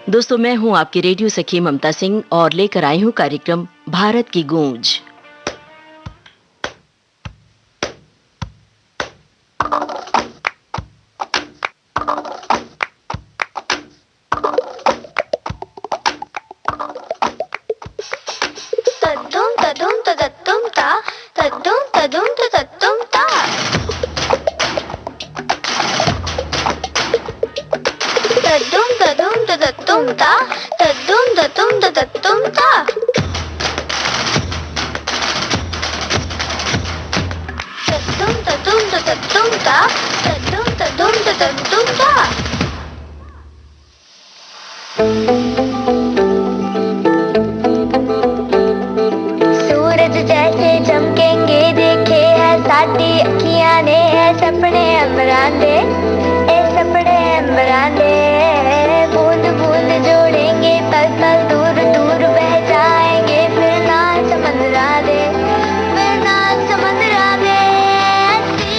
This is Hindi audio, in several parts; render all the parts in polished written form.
दोस्तों, मैं हूं आपकी रेडियो सखी ममता सिंह और लेकर आई हूं कार्यक्रम भारत की गूंज। तद्दुम तद्दुम तद्दुम ता तद्दुम तद्दुम तद्दुम ता तद्दुम तद्दुम तद्दुम ता तद्दुम तद्दुम तद्दुम ता तद्दुम तद्दुम तद्दुम ता तद्दुम तद्दुम तद्दुम ता सूरज जैसे चमकेंगे देखे है साडी अखियां ने है सपने अमरां दे ए सपने अमरां दे बूंद बूंद जोड़ेंगे पल पल दूर दूर बह जाएंगे फिर ना समंदरा दे फिर ना समंदरा दे ऐसी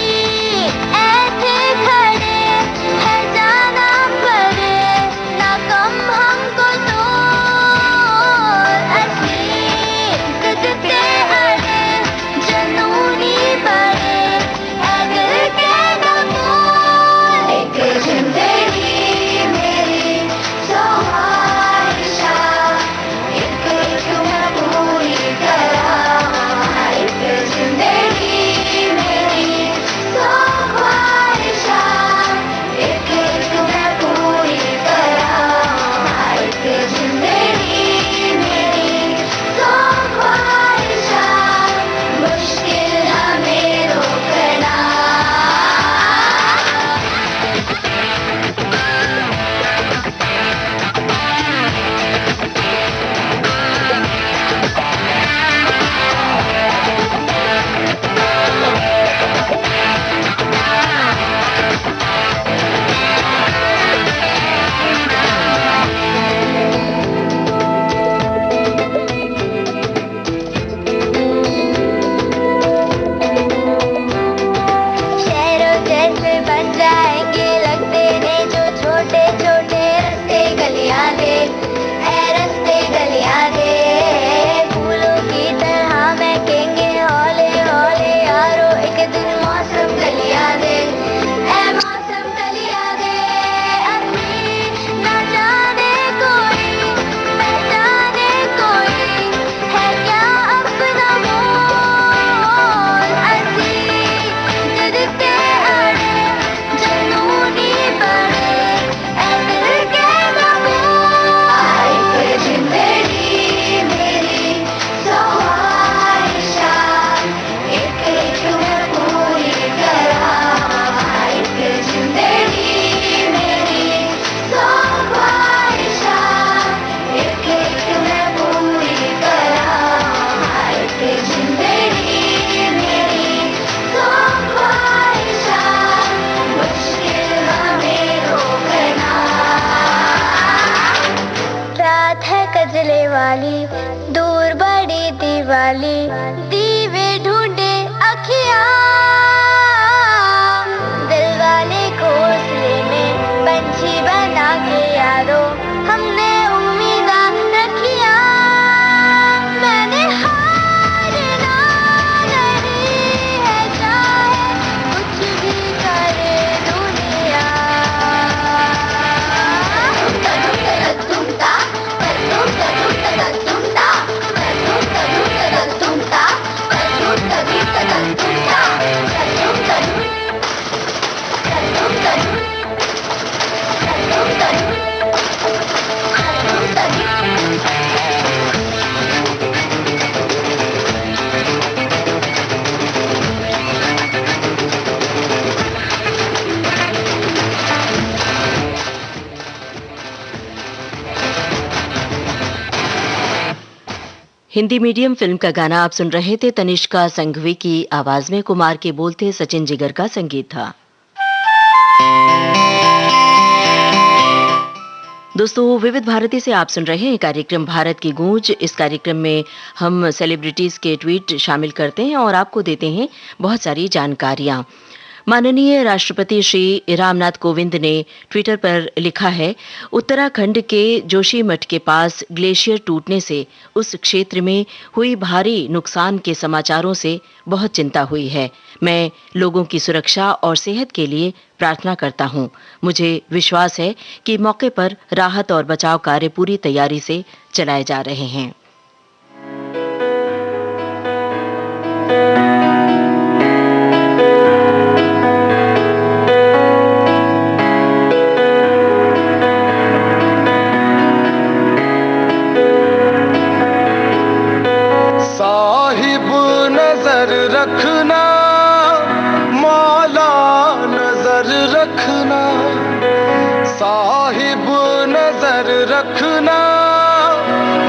ऐसे खड़े है जाना पड़े ना कम हमको तो ऐसी जिदते हरे जनूनी बड़े अगर के नमून एक जिंदगी मेरी ख्वाहिशा एक तुम्हें पूरी करा एक जिंदगी मेरी ख्वाहिशा एक तुम्हें पूरी करा एक जिंदगी मेरी ख्वाहिशा मुश्किल हमें रोकना शहरों जैसे बन जाएंगे लगते ने जो छोटे छोटे रस्ते गलियां दे ऐ रस्ते गलियां दे फूलों की तरह महकेंगे हौले हौले यारो एक दिन मौसम गलियां दे ऐ मौसम गलियां दे अपनी न जाने कोई पहचाने कोई है क्या अपना मोल असी जिदते अड़े जनूनी बड़े ऐ दिल के नमून एक जिंदगी मेरी ख्वाहिशा एक तुम्हें पूरी करा एक जिंदगी मेरी ख्वाहिशा एक तुम्हें पूरी करा एक जिंदगी मेरी ख्वाहिशा मुश्किल हमें रोकना रात है कजले वाली दूर बड़ी दिवाली दीवे ढूंढे अखियां दिल वाले घोंसले में पंछी बना के यारो हमने उम्मीदा रखिया मैंने हारना नहीं है चाहे कुछ भी करे दुनिया हिंदी मीडियम फिल्म का गाना आप सुन रहे थे। तनिष्का संघवी की आवाज में, कुमार के बोल थे, सचिन जिगर का संगीत था। दोस्तों, विविध भारती से आप सुन रहे हैं कार्यक्रम भारत की गूंज। इस कार्यक्रम में हम सेलिब्रिटीज के ट्वीट शामिल करते हैं और आपको देते हैं बहुत सारी जानकारियां। माननीय राष्ट्रपति श्री रामनाथ कोविंद ने ट्विटर पर लिखा है, उत्तराखंड के जोशीमठ के पास ग्लेशियर टूटने से उस क्षेत्र में हुई भारी नुकसान के समाचारों से बहुत चिंता हुई है। मैं लोगों की सुरक्षा और सेहत के लिए प्रार्थना करता हूं। मुझे विश्वास है कि मौके पर राहत और बचाव कार्य पूरी तैयारी से चलाए जा रहे हैं। साहिब नजर रखना, मौला नजर रखना, साहिब नजर रखना,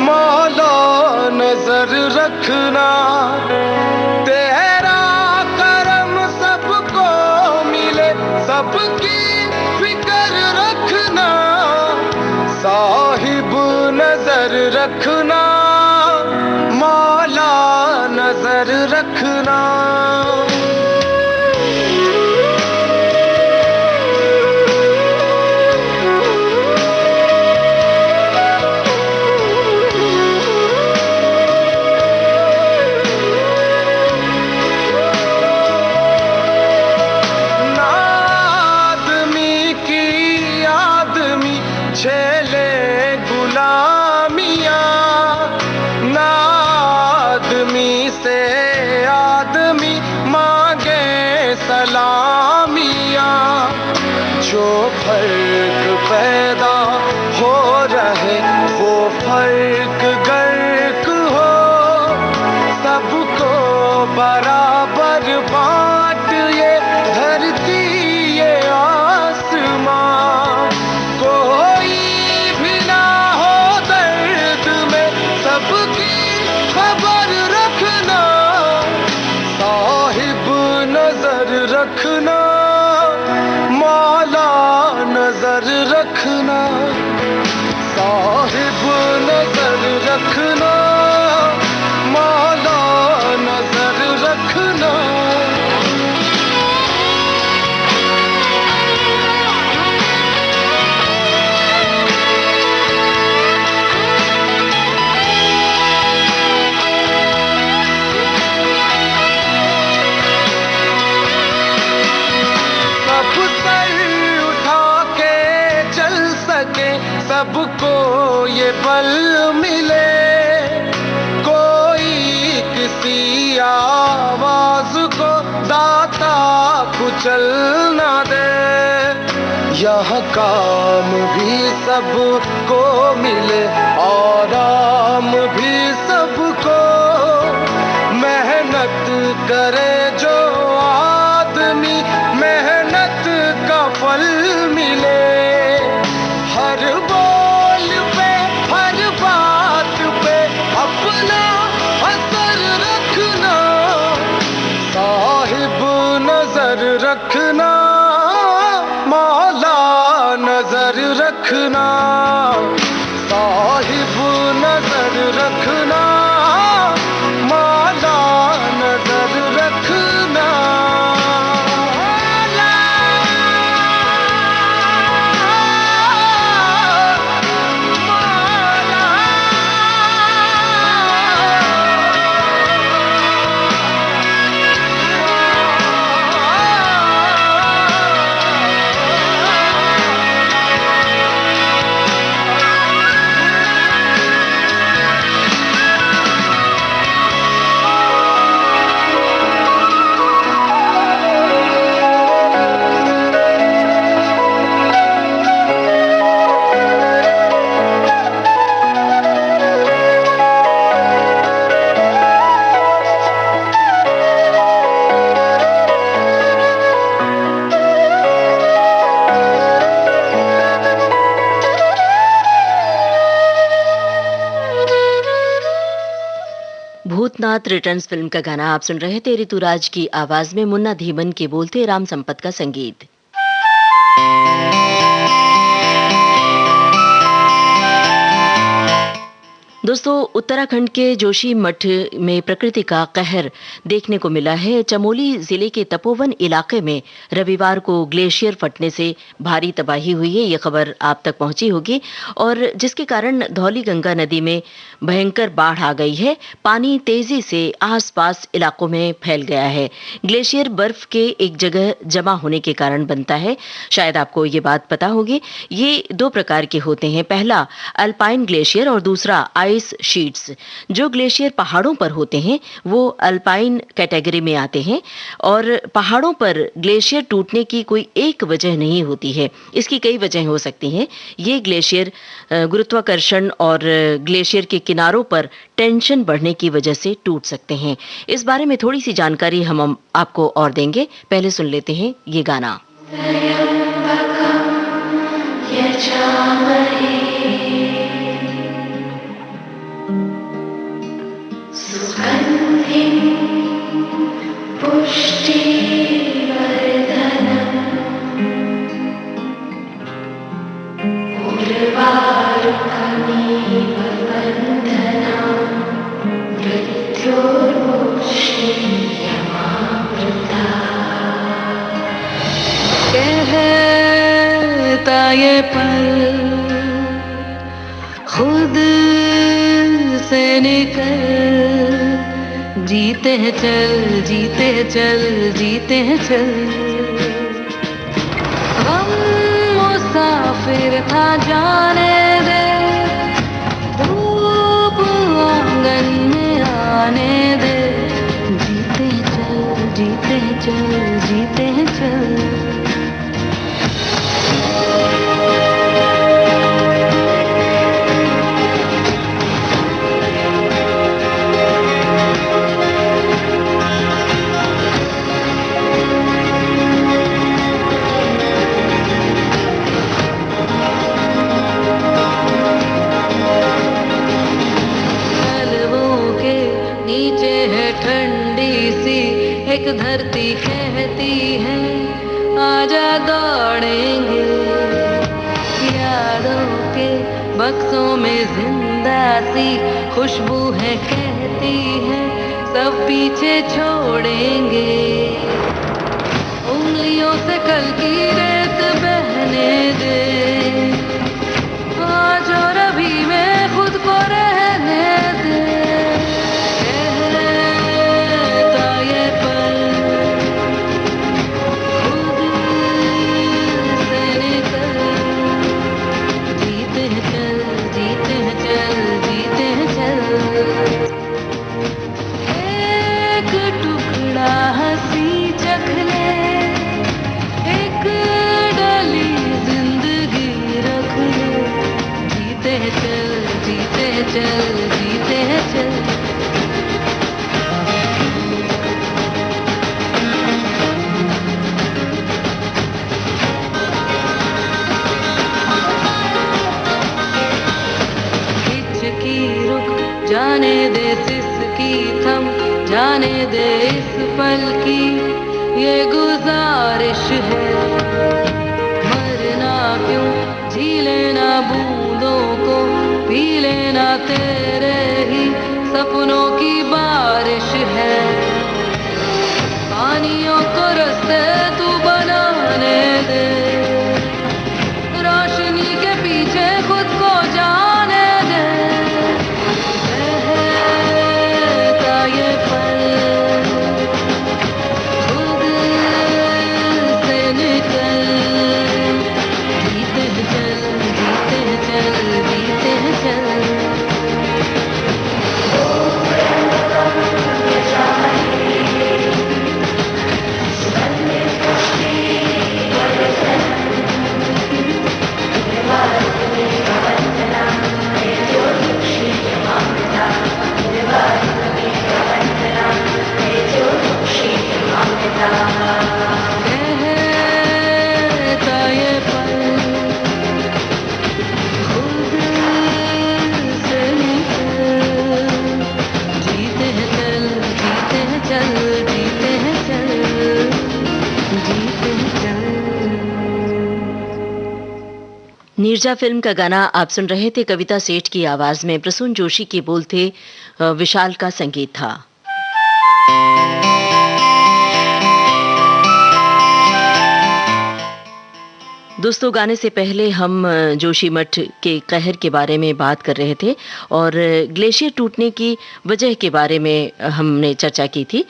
मौला नजर रखना, तेरा करम सबको मिले, सबकी फिक्र रखना, साहिब नजर रखना, मौला नजर रखना। ना आदमी की आदमी झेले गुलामियां, ना आदमी से आदमी मांगे सलामियां, जो फर्क पैदा हो रहे वो फर्क गर्क हो, सबको बराबर बांट ये धरती ये आसमां, कोई भी ना हो दर्द में सबकी खबर रखना, साहिब नजर रखना, मौला नजर रखना, साहिब नजर रखना, मौला नजर रखना। सब सर उठा के चल सके, सबको ये बल मिले, कोई किसी आवाज को दाता कुचल ना दे, यह काम भी सबको मिले और आराम भी सबको, मेहनत करे जो आदमी मेहनत का फल मिले, हर बोल पे हर बात पे अपना असर रखना, साहिब नजर रखना, मौला नजर रखना, साहिब नजर रखना, मौला नजर रखना। भूतनाथ रिटर्न्स फिल्म का गाना आप सुन रहे थे ऋतुराज की आवाज में। मुन्ना धीमन के बोल थे, राम संपत का संगीत। दोस्तों, उत्तराखंड के जोशी मठ में प्रकृति का कहर देखने को मिला है। चमोली जिले के तपोवन इलाके में रविवार को ग्लेशियर फटने से भारी तबाही हुई है। ये खबर आप तक पहुंची होगी और जिसके कारण धौली गंगा नदी में भयंकर बाढ़ आ गई है। पानी तेजी से आसपास इलाकों में फैल गया है। ग्लेशियर बर्फ के एक जगह जमा होने के कारण बनता है। शायद आपको ये बात पता होगी। ये दो प्रकार के होते हैं। पहला अल्पाइन ग्लेशियर और दूसरा आइस शीट्स। जो ग्लेशियर पहाड़ों पर होते हैं वो अल्पाइन कैटेगरी में आते हैं और पहाड़ों पर ग्लेशियर टूटने की कोई एक वजह नहीं होती है। इसकी कई वजहें हो सकती हैं। ये ग्लेशियर गुरुत्वाकर्षण और ग्लेशियर के किनारों पर टेंशन बढ़ने की वजह से टूट सकते हैं। इस बारे में थोड़ी सी जानकारी हम आपको और देंगे। पहले सुन लेते हैं ये गाना। कहता ये पल खुद से निकल, जीते हैं चल, जीते हैं चल, जीते हैं चल। गम मुसाफिर था जाने दे, धूप आंगन में आने दे। जीते हैं चल, जीते हैं चल, जीते हैं चल। एक धरती कहती है आजा दौड़ेंगे, यादों के बक्सों में जिंदा सी खुशबू है कहती है सब पीछे छोड़ेंगे। उंगलियों से कल की रेत बहने दे, आज और अभी में खुद को रहने दे। चल, जीते हैं चल। हिचकी रुक जाने दे, सिसकी थम जाने दे, इस पल की ये गुजारिश है। मरना क्यों, जी लेना बूंदों को, पी लेना तेरे ही सपनों की बारिश है। पानियों को रास्ते तू बनाने दे, रोशनी के पीछे खुद को जाने दे। कहता ये पल खुद से निकल, जीते हैं चल, जीते हैं चल, जीते हैं चल। तेजा फिल्म का गाना आप सुन रहे थे। कविता सेठ की आवाज में प्रसून जोशी के बोल थे, विशाल का संगीत था। दोस्तों, गाने से पहले हम जोशीमठ के कहर के बारे में बात कर रहे थे और ग्लेशियर टूटने की वजह के बारे में हमने चर्चा की थी।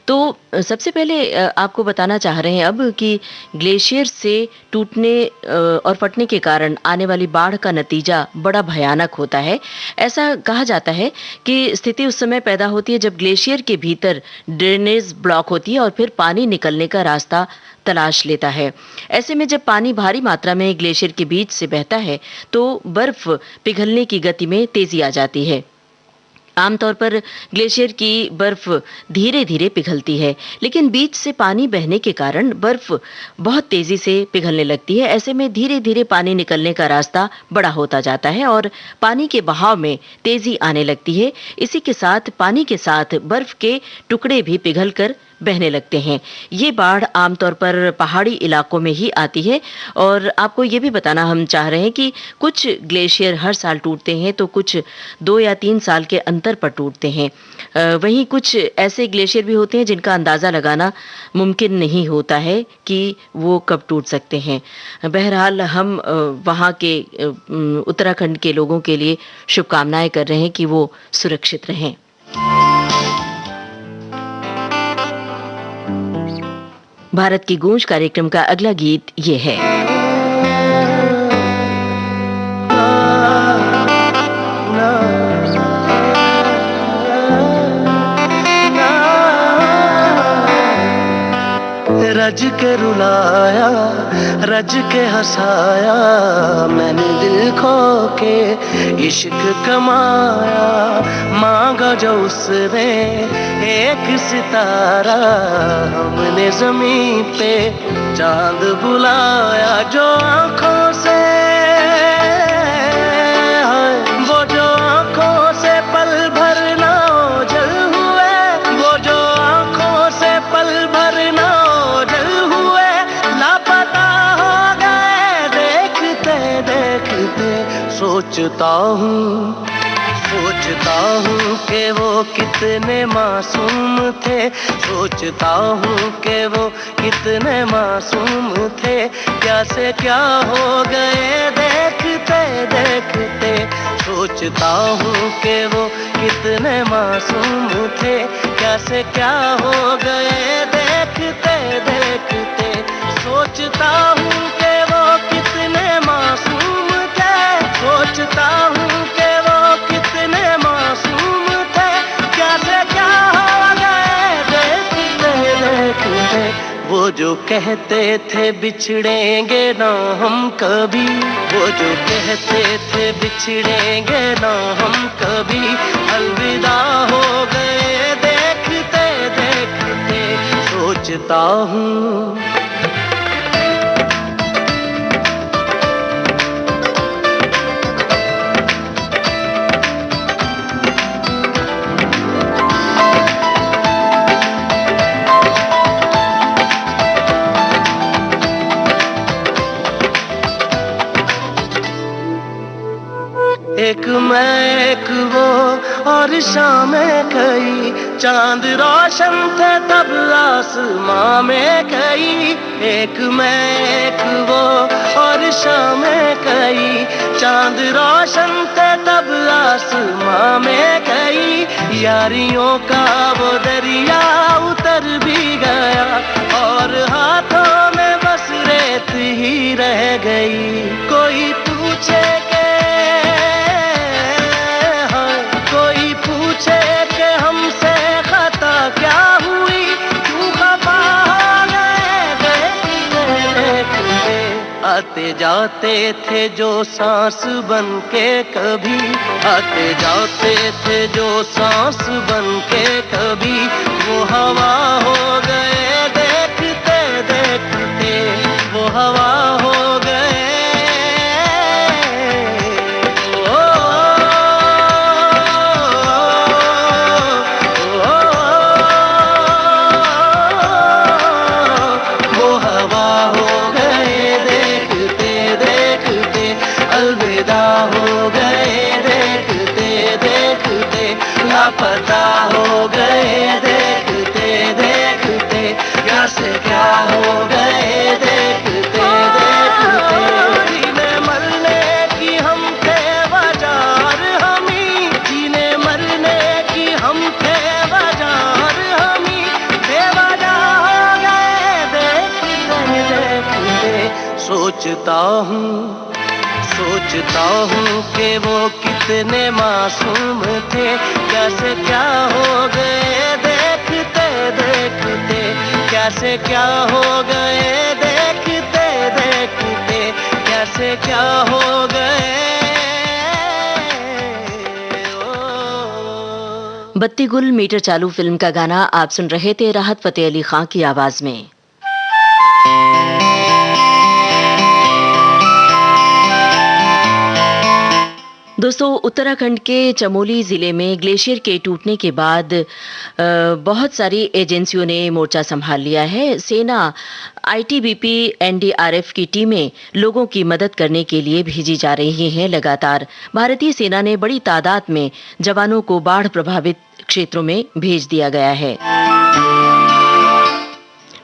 तो सबसे पहले आपको बताना चाह रहे हैं अब कि ग्लेशियर से टूटने और फटने के कारण आने वाली बाढ़ का नतीजा बड़ा भयानक होता है। ऐसा कहा जाता है कि स्थिति उस समय पैदा होती है जब ग्लेशियर के भीतर ड्रेनेज ब्लॉक होती है और फिर पानी निकलने का रास्ता तलाश लेता है। ऐसे में जब पानी भारी मात्रा में ग्लेशियर के बीच से बहता है तो बर्फ पिघलने की गति में तेजी आ जाती है। आमतौर पर ग्लेशियर की बर्फ धीरे धीरे पिघलती है, लेकिन बीच से पानी बहने के कारण बर्फ बहुत तेजी से पिघलने लगती है। ऐसे में धीरे धीरे पानी निकलने का रास्ता बड़ा होता जाता है और पानी के बहाव में तेजी आने लगती है। इसी के साथ पानी के साथ बर्फ के टुकड़े भी पिघलकर बहने लगते हैं। ये बाढ़ आमतौर पर पहाड़ी इलाकों में ही आती है और आपको ये भी बताना हम चाह रहे हैं कि कुछ ग्लेशियर हर साल टूटते हैं तो कुछ 2 या 3 साल के अंतर पर टूटते हैं। वहीं कुछ ऐसे ग्लेशियर भी होते हैं जिनका अंदाज़ा लगाना मुमकिन नहीं होता है कि वो कब टूट सकते हैं। बहरहाल हम वहाँ के उत्तराखंड के लोगों के लिए शुभकामनाएं कर रहे हैं कि वो सुरक्षित रहें। भारत की गूंज कार्यक्रम का अगला गीत ये है। रज के रुलाया, रज के हंसाया, मैंने दिल खो के इश्क कमाया। मांगा जो उसने एक सितारा, हमने जमीन पे चांद बुलाया। जो आंखों से, वो जो आंखों से पल भर ना ओझल हुए, वो जो आंखों से पल भर ना ओझल हुए, लापता हो गए देखते देखते। सोचता हूँ कि वो कितने मासूम थे, सोचता हूँ कि वो कितने मासूम थे। क्या से क्या हो गए देखते देखते। सोचता हूँ कि वो कितने मासूम थे, क्या से क्या हो गए देखते देखते। सोचता हूँ कि वो कितने मासूम थे, सोचता हूँ कि वो कितने मासूम थे। क्या से क्या हो गए देखते देखते। वो जो कहते थे बिछड़ेंगे ना हम कभी, वो जो कहते थे बिछड़ेंगे ना हम कभी, अलविदा हो गए देखते देखते। सोचता हूँ एक मैं एक वो और शामें कई, चांद रोशन थे तब आसमां में कई। एक मैं एक वो और शामें कई, चांद रोशन थे तब आसमां में कई। यारियों का वो दरिया उतर भी गया और हाथों में बस रेत ही रह गई। कोई पूछे के, पूछे कि हमसे खता क्या हुई, क्यों खफा हो गए देखते। आते जाते थे जो सांस बन के कभी, आते जाते थे जो सांस बन के कभी, वो हवा हो गए देखते देखते। वो हवा हो गए। लापता हो गए देखते देखते, क्या से क्या हो गए देखते देखते। जीने मरने की हम थे बाजार हमी, जीने मरने की हम थे बाजार हमी, बेवजह हो गए देखते देखते। सोचता हूँ कि वो कितने मासूम थे, कैसे क्या हो गए देखते देखते, कैसे क्या हो गए देखते देखते, कैसे क्या हो गए। बत्ती गुल मीटर चालू फिल्म का गाना आप सुन रहे थे राहत फतेह अली खां की आवाज में। दोस्तों, उत्तराखंड के चमोली जिले में ग्लेशियर के टूटने के बाद बहुत सारी एजेंसियों ने मोर्चा संभाल लिया है। सेना, आईटीबीपी, एनडीआरएफ की टीमें लोगों की मदद करने के लिए भेजी जा रही हैं लगातार। भारतीय सेना ने बड़ी तादाद में जवानों को बाढ़ प्रभावित क्षेत्रों में भेज दिया गया है।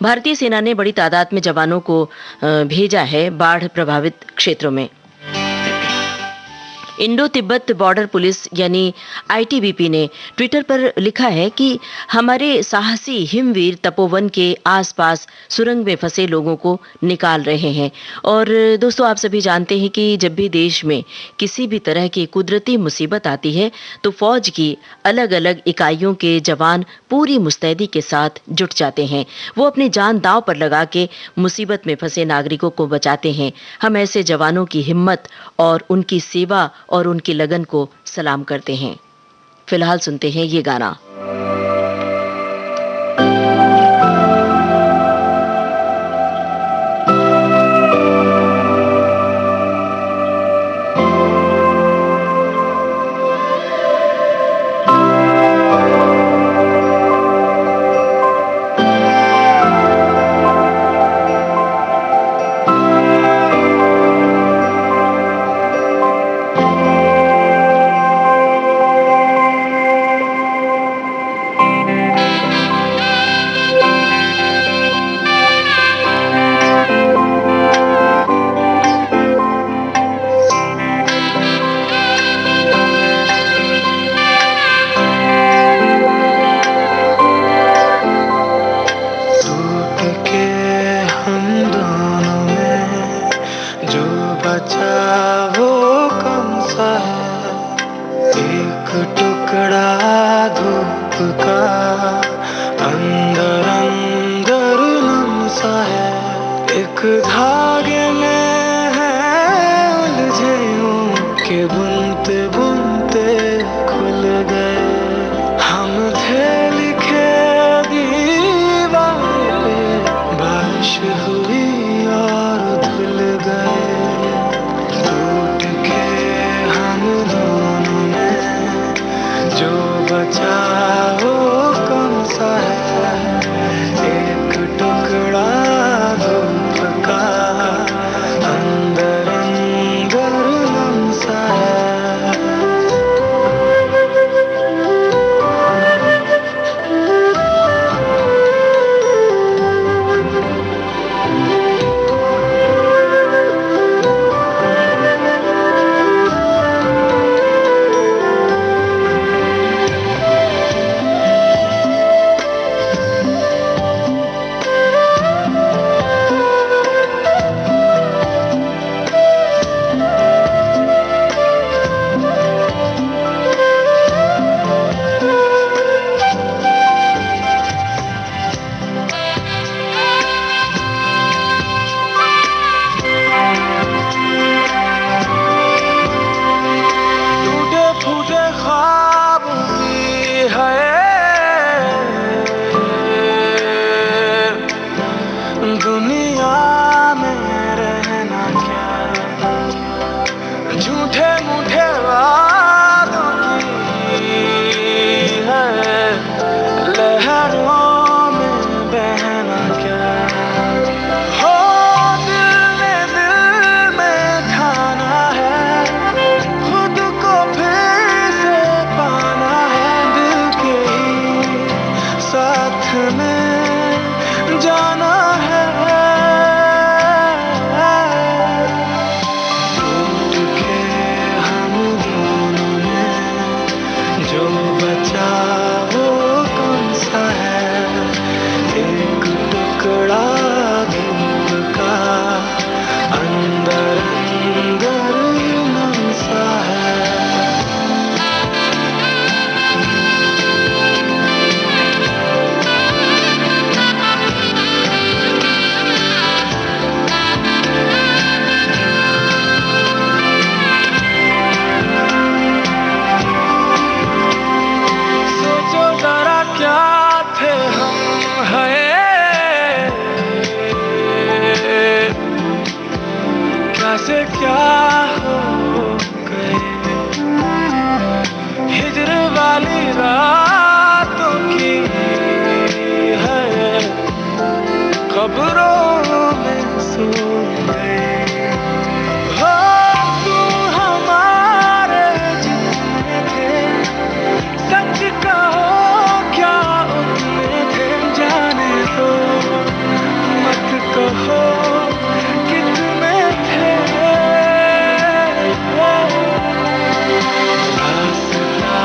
भारतीय सेना ने बड़ी तादाद में जवानों को भेजा है बाढ़ प्रभावित क्षेत्रों में। इंडो तिब्बत बॉर्डर पुलिस यानी आईटीबीपी ने ट्विटर पर लिखा है कि हमारे साहसी हिमवीर तपोवन के आसपास सुरंग में फंसे लोगों को निकाल रहे हैं। और दोस्तों, आप सभी जानते हैं कि जब भी देश में किसी भी तरह की कुदरती मुसीबत आती है तो फौज की अलग अलग इकाइयों के जवान पूरी मुस्तैदी के साथ जुट जाते हैं। वो अपनी जान दांव पर लगा के मुसीबत में फंसे नागरिकों को बचाते हैं। हम ऐसे जवानों की हिम्मत और उनकी सेवा और उनकी लगन को सलाम करते हैं। फिलहाल सुनते हैं ये गाना। एक टुकड़ा धूप का खबरों में सो गए। हो तुम हमारे जितने थे, सच कहो क्या उतने थे, जाने दो मत कहो कितने थे। फासला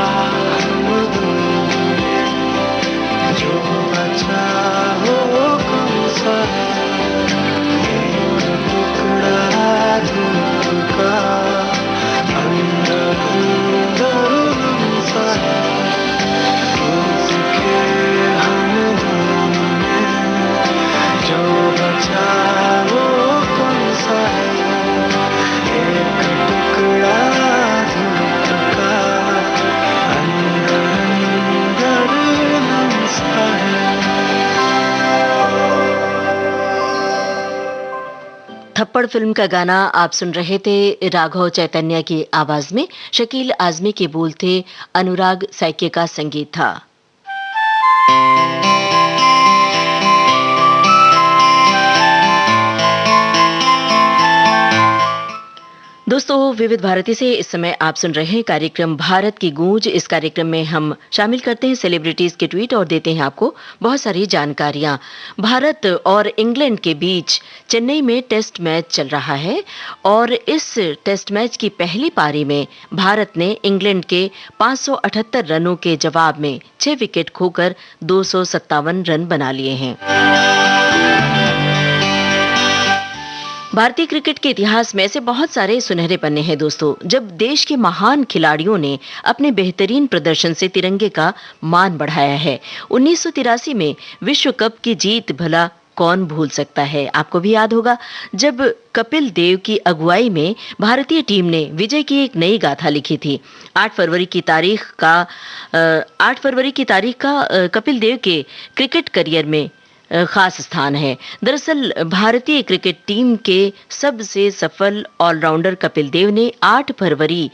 हम दोनों में जो बचा हो कौन सा है, एक टुकड़ा धूप का अंदर अंदर सा है, उसके हम दोनों में जो बचा हो कौन सा है, एक टुकड़ा धूप का अंदर अंदर सा है। थप्पड़ फिल्म का गाना आप सुन रहे थे राघव चैतन्य की आवाज में। शकील आजमी के बोल थे, अनुराग साइके का संगीत था। दोस्तों, विविध भारती से इस समय आप सुन रहे हैं कार्यक्रम भारत की गूंज। इस कार्यक्रम में हम शामिल करते हैं सेलिब्रिटीज के ट्वीट और देते हैं आपको बहुत सारी जानकारियां। भारत और इंग्लैंड के बीच चेन्नई में टेस्ट मैच चल रहा है और इस टेस्ट मैच की पहली पारी में भारत ने इंग्लैंड के 578 रनों के जवाब में 6 विकेट खोकर 257 रन बना लिए हैं। भारतीय क्रिकेट के इतिहास में ऐसे बहुत सारे सुनहरे पन्ने हैं दोस्तों, जब देश के महान खिलाड़ियों ने अपने बेहतरीन प्रदर्शन से तिरंगे का मान बढ़ाया है। 1983 में विश्व कप की जीत भला कौन भूल सकता है। आपको भी याद होगा जब कपिल देव की अगुवाई में भारतीय टीम ने विजय की एक नई गाथा लिखी थी। 8 फरवरी की तारीख का कपिल देव के क्रिकेट करियर में खास स्थान है। दरअसल भारतीय क्रिकेट टीम के सबसे सफल ऑलराउंडर कपिल देव ने 8 फरवरी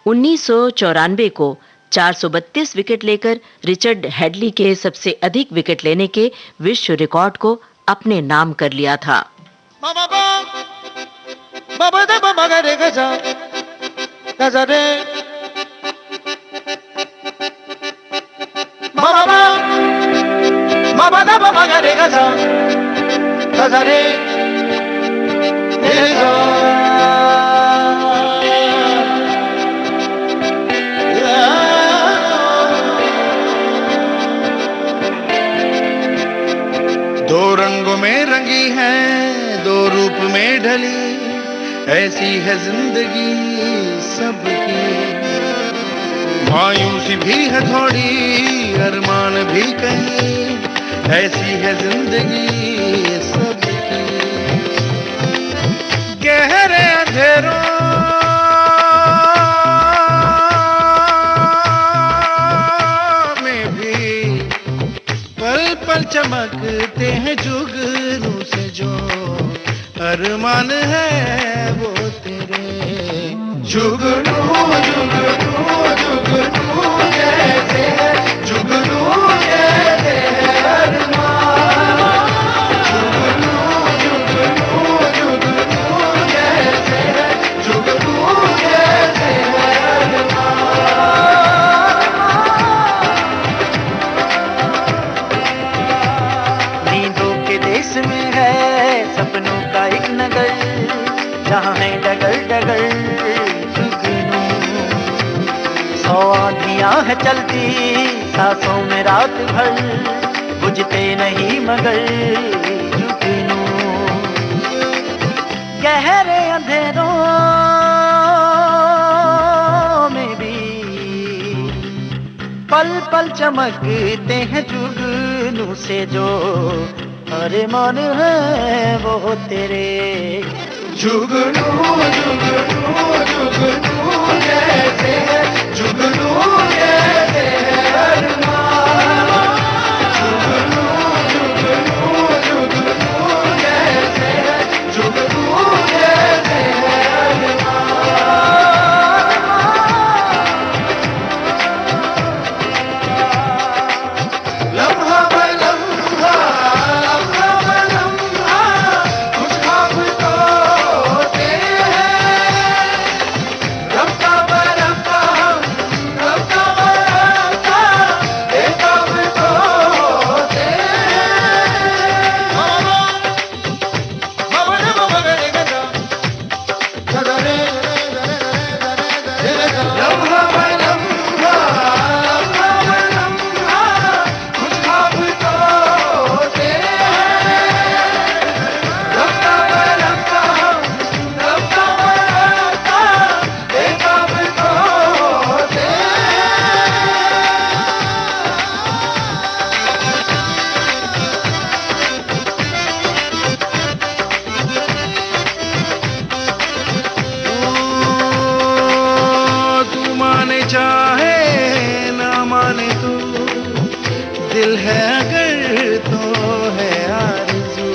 1994 को 432 विकेट लेकर रिचर्ड हेडली के सबसे अधिक विकेट लेने के विश्व रिकॉर्ड को अपने नाम कर लिया था। दो रंगों में रंगी है, दो रूप में ढली, ऐसी है जिंदगी सबकी। मायूसी भी है थोड़ी, अरमान भी कहीं, ऐसी है जिंदगी सबकी। गहरे अंधेरों में भी पल पल चमकते हैं जुगनू से, जो अरमान है वो तेरे। जुगनू जुगनू जुगनू जैसे है, जुगनू जैसे है अरमान। जुगनू जुगनू जुगनू जैसे है, जुगनू जैसे है अरमान। नींदों के देश में है सपनों का एक नगर, जहाँ है डगर डगर जुगनू। 100 आँधियाँ है चलती सांसों में रात भर, बुझते नहीं मगर जुगनू। गहरे अंधेरों में भी पल पल चमकते हैं जुगनू से, जो अरमान है वो तेरे। जुगनू जुगनू जुगनू जैसे है, जुगनू जैसे है अरमान। जुगनू जुगनू जुगनू जैसे है, जुगनू जैसे है अरमान। लम्हा ब लम्हा, लम्हा ब लम्हा, दिल है अगर तो है आरज़ू।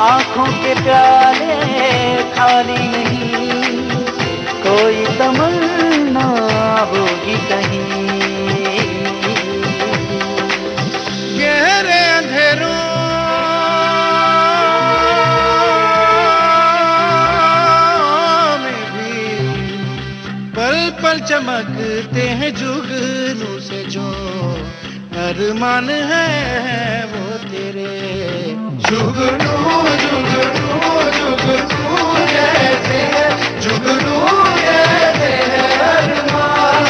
आँखों के प्याले खाली नहीं, कोई तमन्ना होगी कहीं। गहरे अंधेरों में भी पल पल चमकते हैं जुगनू से जो अरमान है वो तेरे। जुगनू जुगनू जुगनू जैसे है, जुगनू जैसे है अरमान।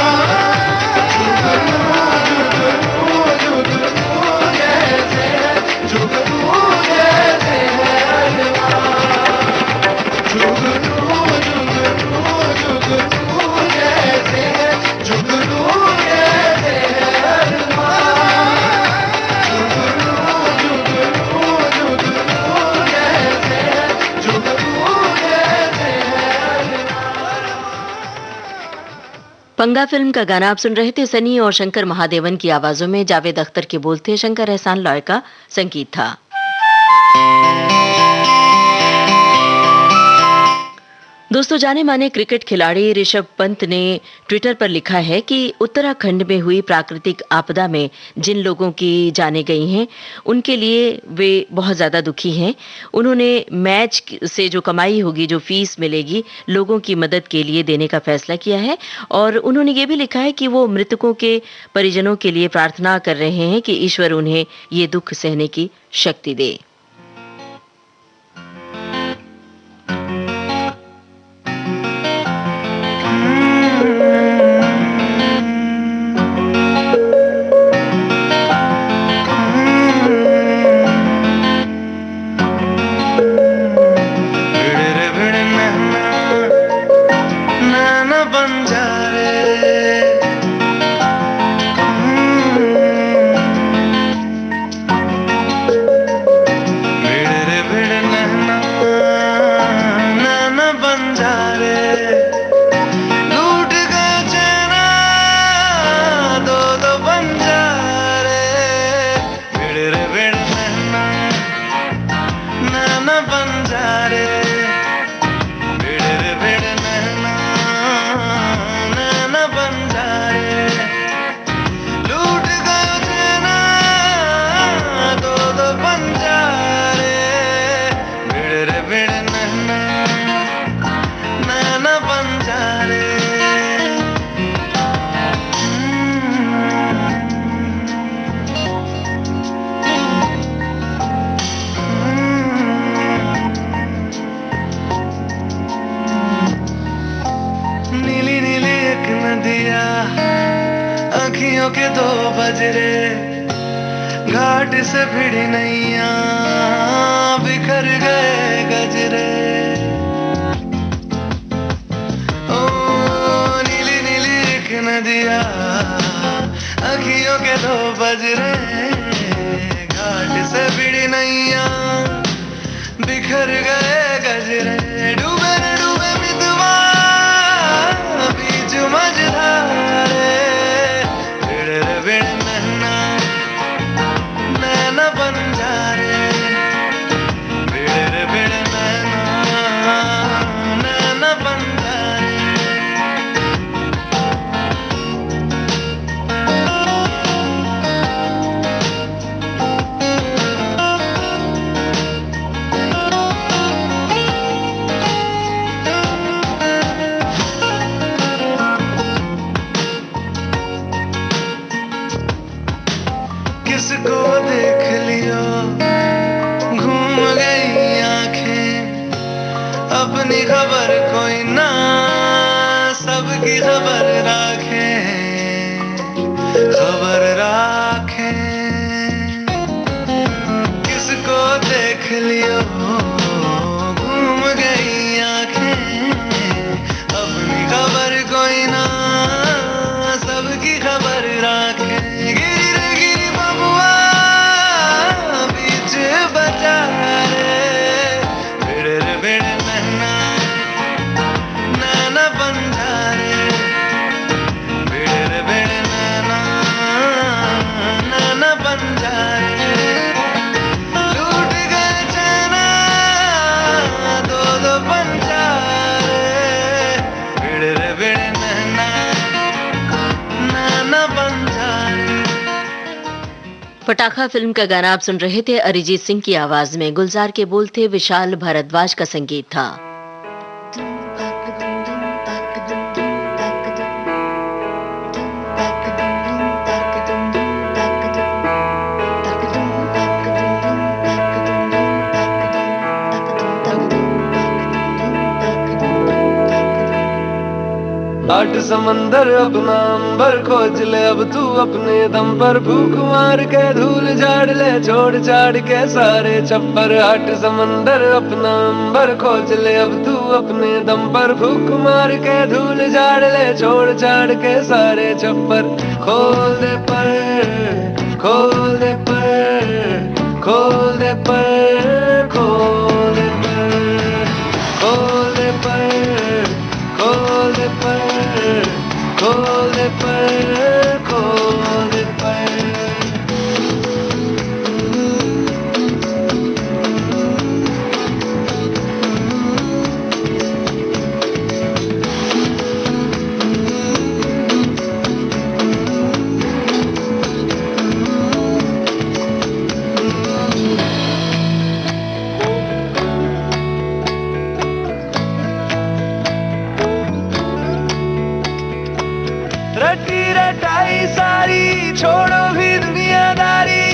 जुगनू जुगनू जुगनू जैसे है, जुगनू जैसे है अरमान। जुगनू जुगनू जुगनू जैसे है, जुगनू जैसे है अरमान। जुगनू जुगनू जुगनू जैसे है, जुगनू जैसे है अरमान। पंगा फिल्म का गाना आप सुन रहे थे। सनी और शंकर महादेवन की आवाजों में, जावेद अख्तर के बोल थे, शंकर एहसान लॉय का संगीत था। दोस्तों, जाने माने क्रिकेट खिलाड़ी ऋषभ पंत ने ट्विटर पर लिखा है कि उत्तराखंड में हुई प्राकृतिक आपदा में जिन लोगों की जानें गई हैं, उनके लिए वे बहुत ज़्यादा दुखी हैं। उन्होंने मैच से जो कमाई होगी, जो फीस मिलेगी, लोगों की मदद के लिए देने का फैसला किया है। और उन्होंने ये भी लिखा है कि वो मृतकों के परिजनों के लिए प्रार्थना कर रहे हैं कि ईश्वर उन्हें ये दुख सहने की शक्ति दे। अखियों के दो बजरे, घाट से भिड़ी नैया, बिखर गए गजरे। ओ नीली नीली एक नदिया, अखियों के दो बजरे, घाट से भिड़ी नैया, बिखर गए गजरे। डूबे न डूबे मितवा बीच मझधारे, नैना बंजारे, बिड़ बिड़ नैना बंजारे। पटाखा फिल्म का गाना आप सुन रहे थे। अरिजीत सिंह की आवाज में गुलजार के बोल थे, विशाल भारद्वाज का संगीत था। आठ समंदर अपना अंबर खोज ले अब तू अपने दम पर, भूख मार के धूल झाड़ ले, छोड़ छाड़ के सारे छप्पर। आठ समंदर अपना अंबर खोज ले अब तू अपने दम पर, भूख मार के धूल झाड़ ले, छोड़ छाड़ के सारे छप्पर। खोल दे पर, खोल दे पर, खोल दे पर, खोल दे पर, खोल दे पर, खोल दे पर, खोल दे पर, खोल दे पर। रटी रटाई सारी छोड़ो भी दुनियादारी,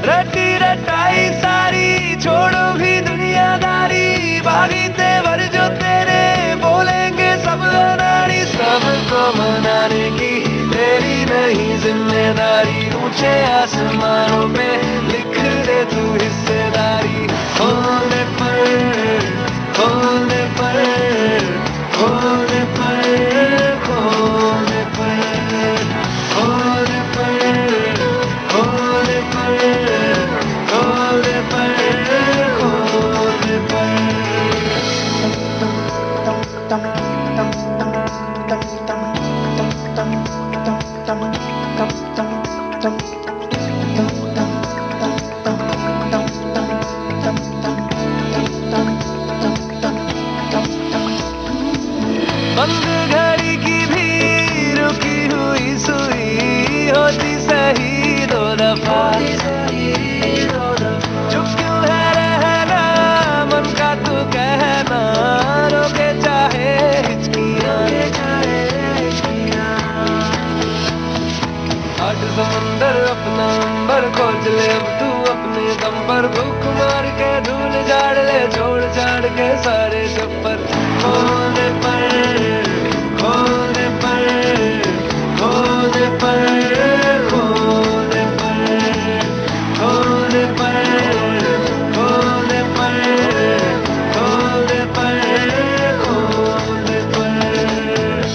रटी रटाई सारी छोड़ो भी दुनियादारी। भागी तेवर जो तेरे बोलेंगे सब अनाड़ी, सबको मनाने की तेरी नहीं जिम्मेदारी। ऊंचे आसमानों पे लिख दे तू हिस्सेदारी। होने पर, होने पर, होने पर, होने पर, होने पर, होने पर, होने पर, होने पर। बंद घड़ी की भी रुकी हुई सुई होती सही दो दफा। चुप क्यों है रहना मन का तू कहना, रोके चाहे हिचकियां। आठ समंदर अपना अंबर खोज ले अब तू अपने दम पर, भूख मार के धूल झाड़ ले, छोड़ छाड़ के सारे छप्पर। होने पर, होने पर, होने पर, होने पर, होने पर, होने पर, होने पर, होने पर।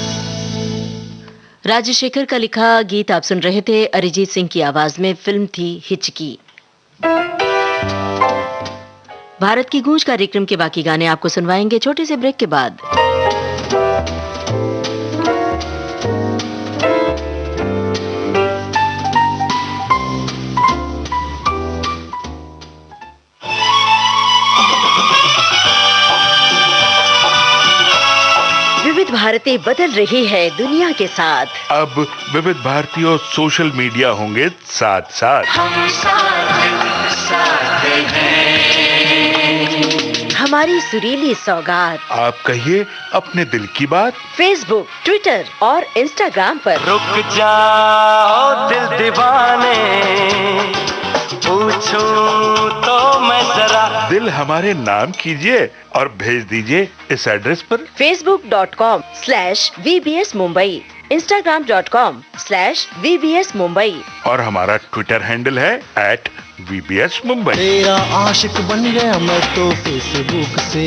राजशेखर का लिखा गीत आप सुन रहे थे। अरिजीत सिंह की आवाज में फिल्म थी हिचकी। भारत की गूंज कार्यक्रम के बाकी गाने आपको सुनवाएंगे छोटे से ब्रेक के बाद। विविध भारती बदल रही है दुनिया के साथ। अब विविध भारती और सोशल मीडिया होंगे साथ साथ। हम साथ हैं। हमारी सुरीली सौगात आप कहिए अपने दिल की बात। फेसबुक, ट्विटर और इंस्टाग्राम पर। रुक जाओ दिल दीवाने, पूछूं तो मैं जरा। दिल हमारे नाम कीजिए और भेज दीजिए इस एड्रेस पर। facebook.com/VBS Mumbai, Instagram.com/VBS Mumbai और हमारा ट्विटर हैंडल है @VBS Mumbai। तेरा आशिक बन गया मैं तो फेसबुक से,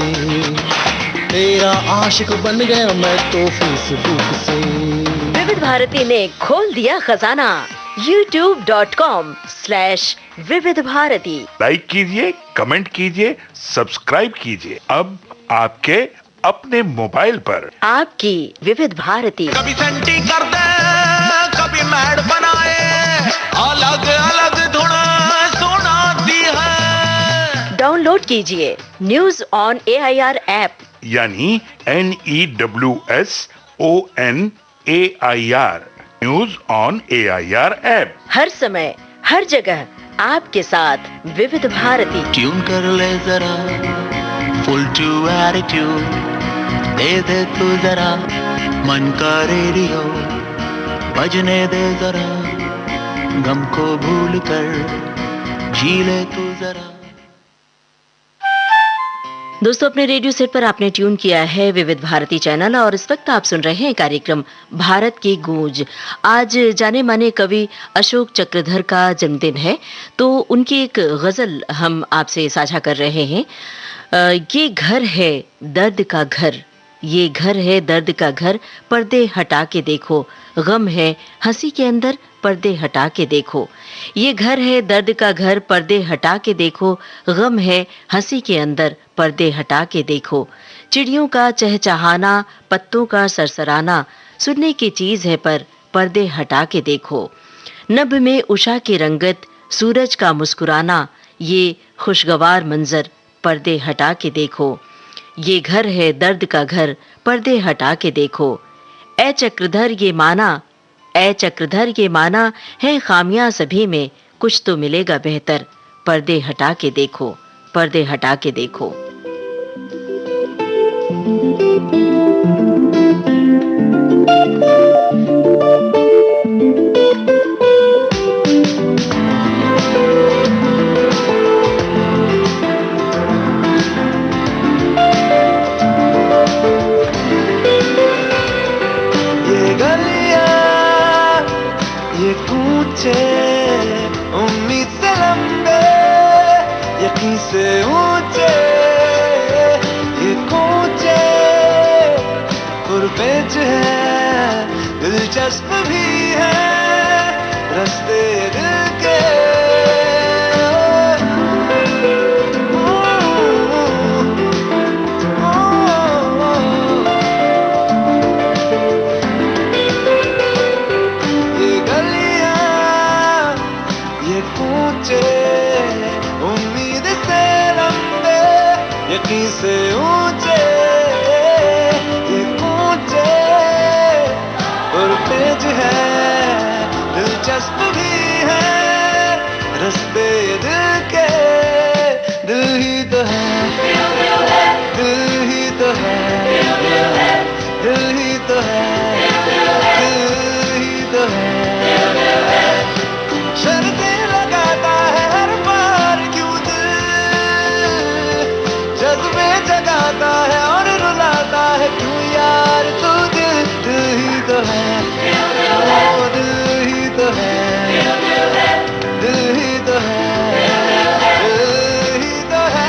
तेरा आशिक बन गया मैं तो फेसबुक से। विविध भारती ने खोल दिया खजाना। youtube.com/विविध भारती। लाइक कीजिए, कमेंट कीजिए, सब्सक्राइब कीजिए। अब आपके अपने मोबाइल पर आपकी विविध भारती। कभी सेंटी कर दे, कभी मैड बनाए, अलग अलग धुन सुनाती है। डाउनलोड कीजिए न्यूज ऑन AIR ऐप, यानी NEWSONAIR। News on AIR app. हर समय हर जगह आपके साथ विविध भारती। ट्यून कर ले जरा फुल टू एटीट्यूड, दे तू जरा मन का रेडियो, बजने दे जरा गम को भूल कर, जी ले तू जरा। दोस्तों, अपने रेडियो सेट पर आपने ट्यून किया है विविध भारती चैनल और इस वक्त आप सुन रहे हैं कार्यक्रम भारत की गूंज। आज जाने माने कवि अशोक चक्रधर का जन्मदिन है, तो उनकी एक गजल हम आपसे साझा कर रहे हैं। ये घर है दर्द का घर, ये घर है दर्द का घर, पर्दे हटा के देखो, गम है हंसी के अंदर, पर्दे हटा के देखो। ये घर है दर्द का घर, पर्दे हटा के देखो, गम है हंसी के अंदर, पर्दे हटा के देखो। चिड़ियों का चहचहाना, पत्तों का सरसराना, सुनने की चीज है पर पर्दे हटा के देखो। नभ में उषा की रंगत, सूरज का मुस्कुराना, ये खुशगवार मंजर, पर्दे हटा के देखो। ये घर है दर्द का घर, पर्दे हटा के देखो। ए चक्रधर ये माना, ए चक्रधर ये माना है खामियां सभी में, कुछ तो मिलेगा बेहतर, पर्दे हटा के देखो, पर्दे हटा के देखो। उम्मीद से लंबे, यकीन से ऊंचे, ये कूचे पुरपेच है, दिलचस्प भी है रास्ते दिल के। उम्मीद से लंबे, यकीन से ऊंचे, ये ऊंचे और पेज है, दिलचस्प भी है रास्ते दिल के। दिल ही तो है, दिल ही तो है, दिल ही तो है, दिल ही तो है। शर्तें लगाता है हर बार क्यों दिल, जज्बे जगाता है और रुलाता है क्यों यार तू दिल। दिल ही तो है, ओ दिल ही तो है, दिल ही तो है, दिल ही तो है।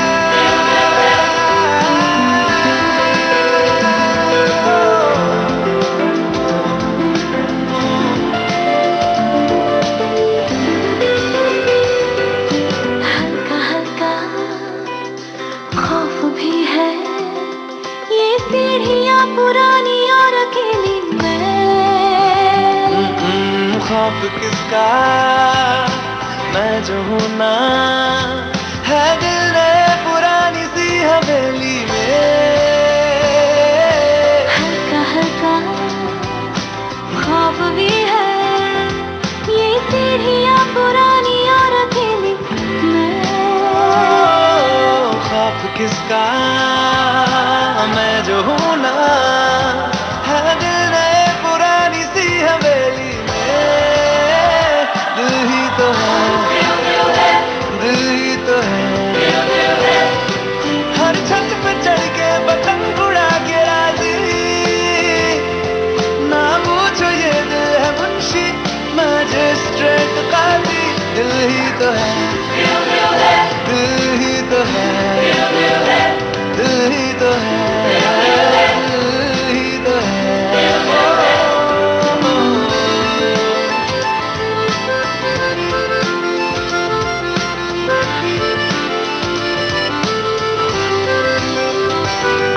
पुरानी और अकेली खौफ किसका, मैं जो हूँ ना, है दिल रे पुरानी सी हवेली में। हल्का हल्का खौफ भी है, ये सीढ़ियाँ पुरानी और अकेली खौफ किसका, मैं जो हूँ ना, है दिल रे पुरानी सी हवेली में। दिल ही तो है, दिल ही तो है, हर छत पे चढ़ के पतंग उड़ा के राजी, ना पूछो ये दिल है मुंशी मैजिस्ट्रेट काजी। दिल ही तो है, दिल ही तो है, दिल ही तो है, दिल ही तो है।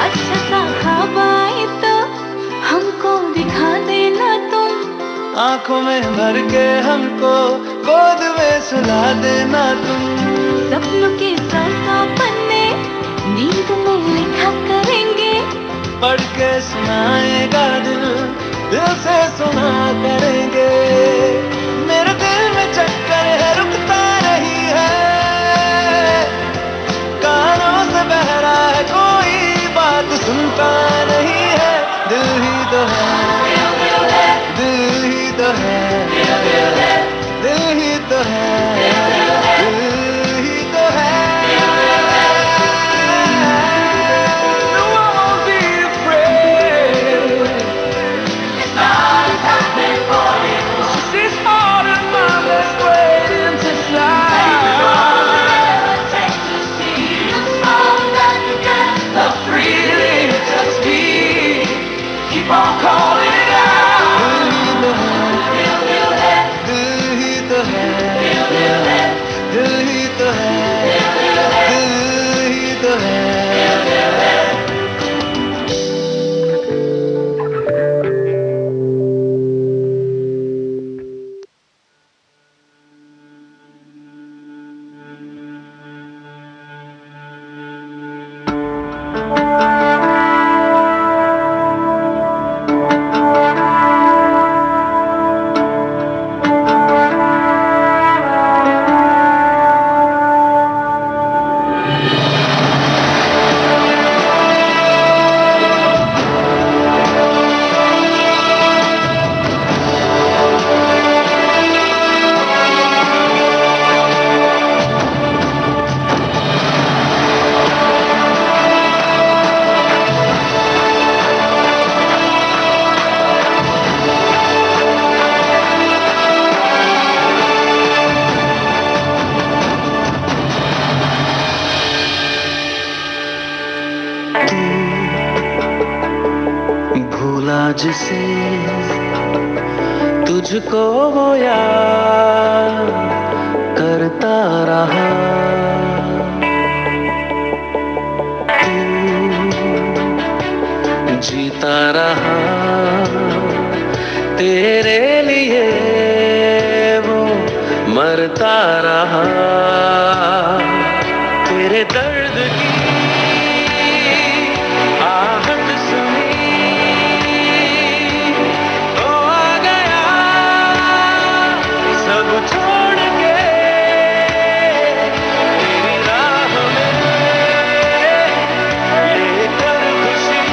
अच्छा सा ख्वाब आए तो हमको दिखा देना तुम, आंखों में भर के हमको गोद में सुला देना तुम। सपनों के 100 पन्ने नींद में लिखा करेंगे, पढ़ के सुनाएगा दिल दिल से सुना करेंगे। मेरे दिल में चक्कर है रुकता नहीं है, कानों से बहरा है कोई बात सुनता नहीं है। दिल ही तो है, दिल ही तो है, दिल ही तो है, दिल ही तो है। No, I won't be afraid. It's not happening for you. It's just this heart of mine that's waiting to fly. Whatever it takes to see you smile, that you can love freely. Just be, keep on calling it out. दिल ही तो है, दिल ही तो है, दिल ही तो है। भूला जिसे तुझको वो याद करता रहा, तू जीता रहा तेरे लिए वो मरता रहा। तेरे दर्द की आहट सुनी तो आ गया सब छोड़ के तेरी राह में लेकर खुशी।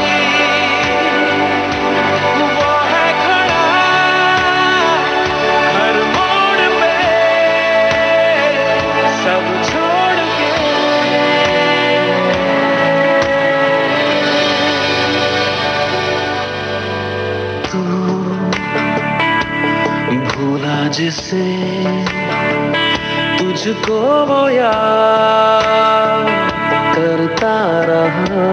वो है खड़ा हर मोड़ पे सब छोड़ के। तू भूला जिसे तुझको वो याद करता रहा।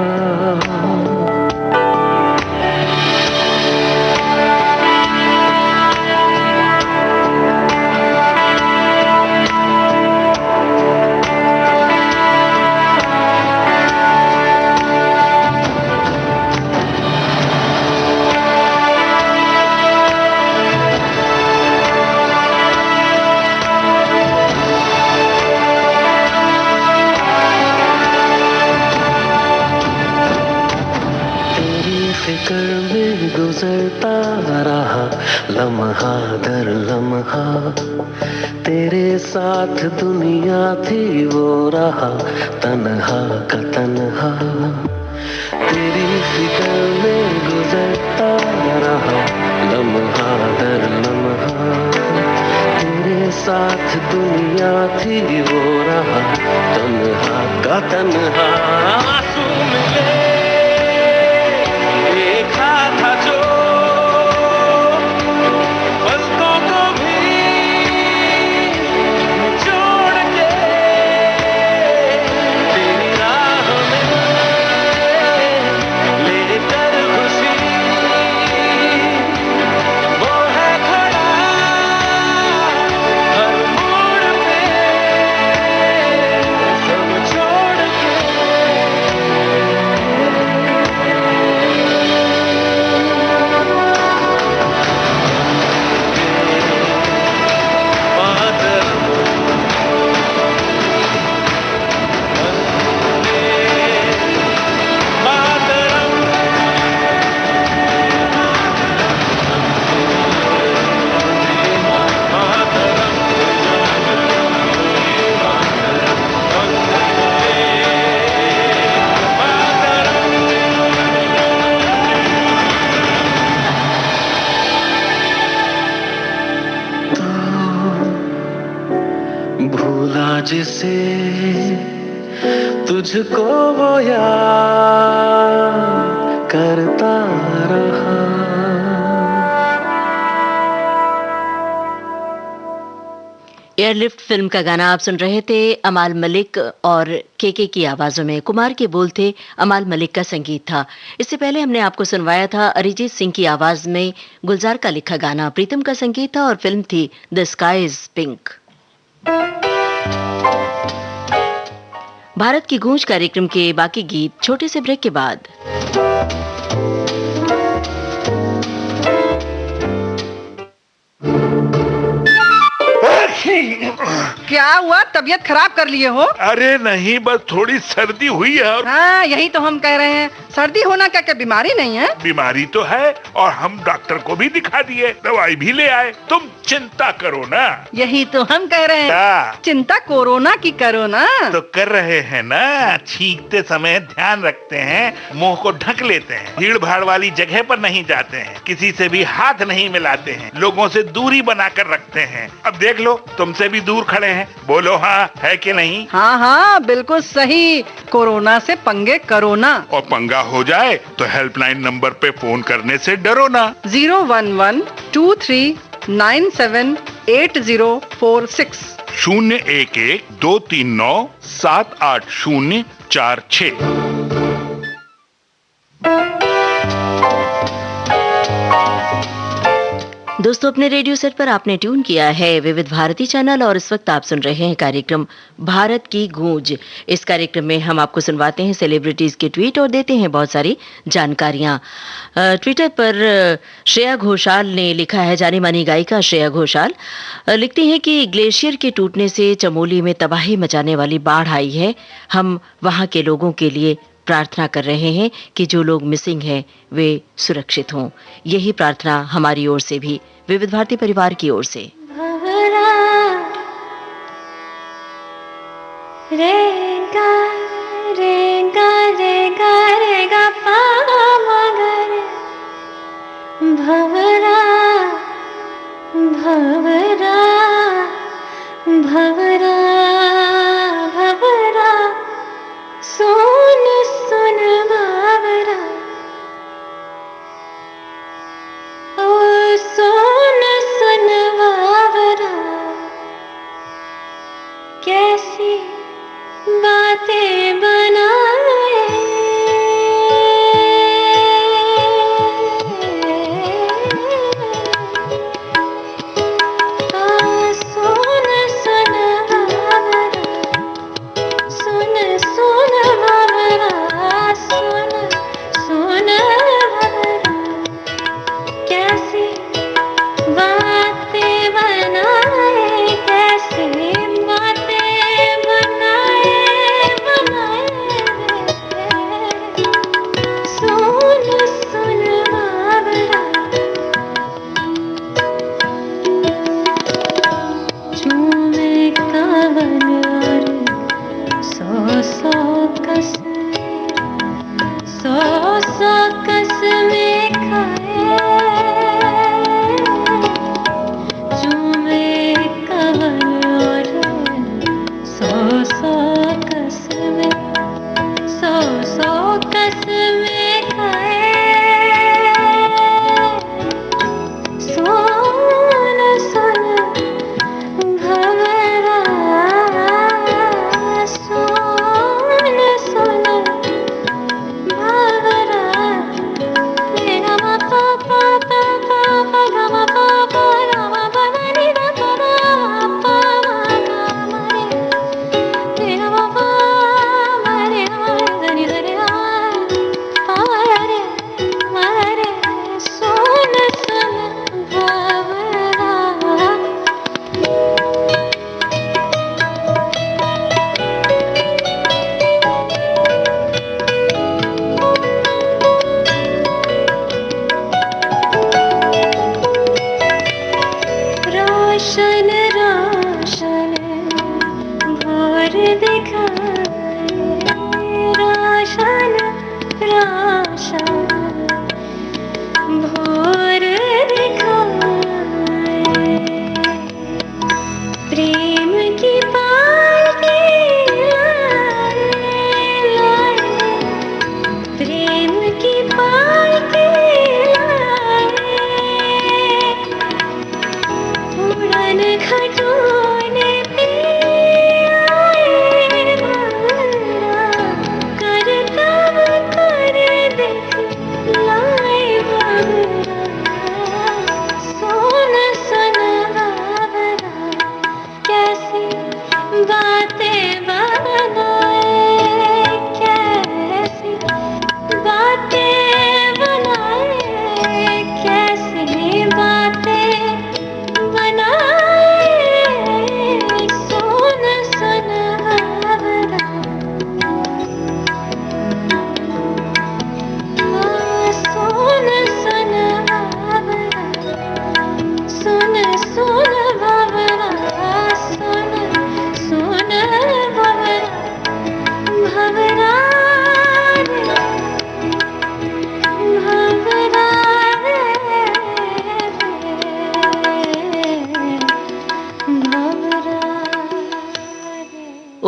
फिक्र में गुजरता रहा लम्हा दर लम्हा, तेरे साथ दुनिया थी वो रहा तन्हा का तन्हा। तेरी फिक्र में गुजरता रहा लम्हा दर लम्हा, तेरे साथ दुनिया थी वो रहा तन्हा का तन्हा। आंसू मिले देखा था जो पलकों को भी निचोड़ के तेरी राह में लेकर खुशी। वो है खड़ा हर मोड़ पे सब छोड़ के। से तुझको वो याद करता रहा। एयरलिफ्ट फिल्म का गाना आप सुन रहे थे। अमाल मलिक और केके की आवाजों में, कुमार के बोल थे, अमाल मलिक का संगीत था। इससे पहले हमने आपको सुनवाया था अरिजीत सिंह की आवाज में गुलजार का लिखा गाना, प्रीतम का संगीत था और फिल्म थी the sky is pink. Bharat की गूंज कार्यक्रम के बाकी गीत छोटे से ब्रेक के बाद। क्या हुआ, तबीयत खराब कर लिए हो? अरे नहीं, बस थोड़ी सर्दी हुई है। हाँ, यही तो हम कह रहे हैं, सर्दी होना क्या बीमारी नहीं है? बीमारी तो है और हम डॉक्टर को भी दिखा दिए, दवाई भी ले आए। तुम चिंता करो ना। यही तो हम कह रहे हैं, क्या? चिंता कोरोना की करो ना। तो कर रहे हैं ना, छींकते समय ध्यान रखते हैं, मुंह को ढक लेते हैं, भीड़ भाड़ वाली जगह पर नहीं जाते हैं, किसी से भी हाथ नहीं मिलाते हैं, लोगों से दूरी बनाकर रखते हैं। अब देख लो, तुमसे भी दूर खड़े हैं, बोलो हाँ है कि नहीं? हाँ हाँ, बिल्कुल सही। कोरोना से पंगे करो ना। और पंगा हो जाए तो हेल्पलाइन नंबर पे फोन करने से डरो ना। 011-2397-8046 011-239-78046। दोस्तों, अपने रेडियो सेट पर आपने ट्यून किया है विविध भारती चैनल और इस वक्त आप सुन रहे हैं कार्यक्रम भारत की गूंज। इस कार्यक्रम में हम आपको सुनवाते हैं सेलिब्रिटीज के ट्वीट और देते हैं बहुत सारी जानकारियां। ट्विटर पर श्रेया घोषाल ने लिखा है, जानी मानी गायिका श्रेया घोषाल लिखती हैं कि ग्लेशियर के टूटने से चमोली में तबाही मचाने वाली बाढ़ आई है। हम वहां के लोगों के लिए प्रार्थना कर रहे हैं कि जो लोग मिसिंग हैं वे सुरक्षित हों। यही प्रार्थना हमारी ओर से भी, विविध भारती परिवार की ओर से। रेगा रेगा रेगा रेगा पा मगर भवरा भवरा भवरा भवरा सुन सुन बाबरा ओ सुन सुन बाबरा कैसी बातें बनाए सुन सुन बाबरा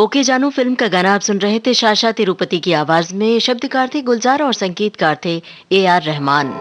ओके जानू फिल्म का गाना आप सुन रहे थे शाशा तिरुपति की आवाज में। शब्दकार थे गुलजार और संगीतकार थे AR रहमान।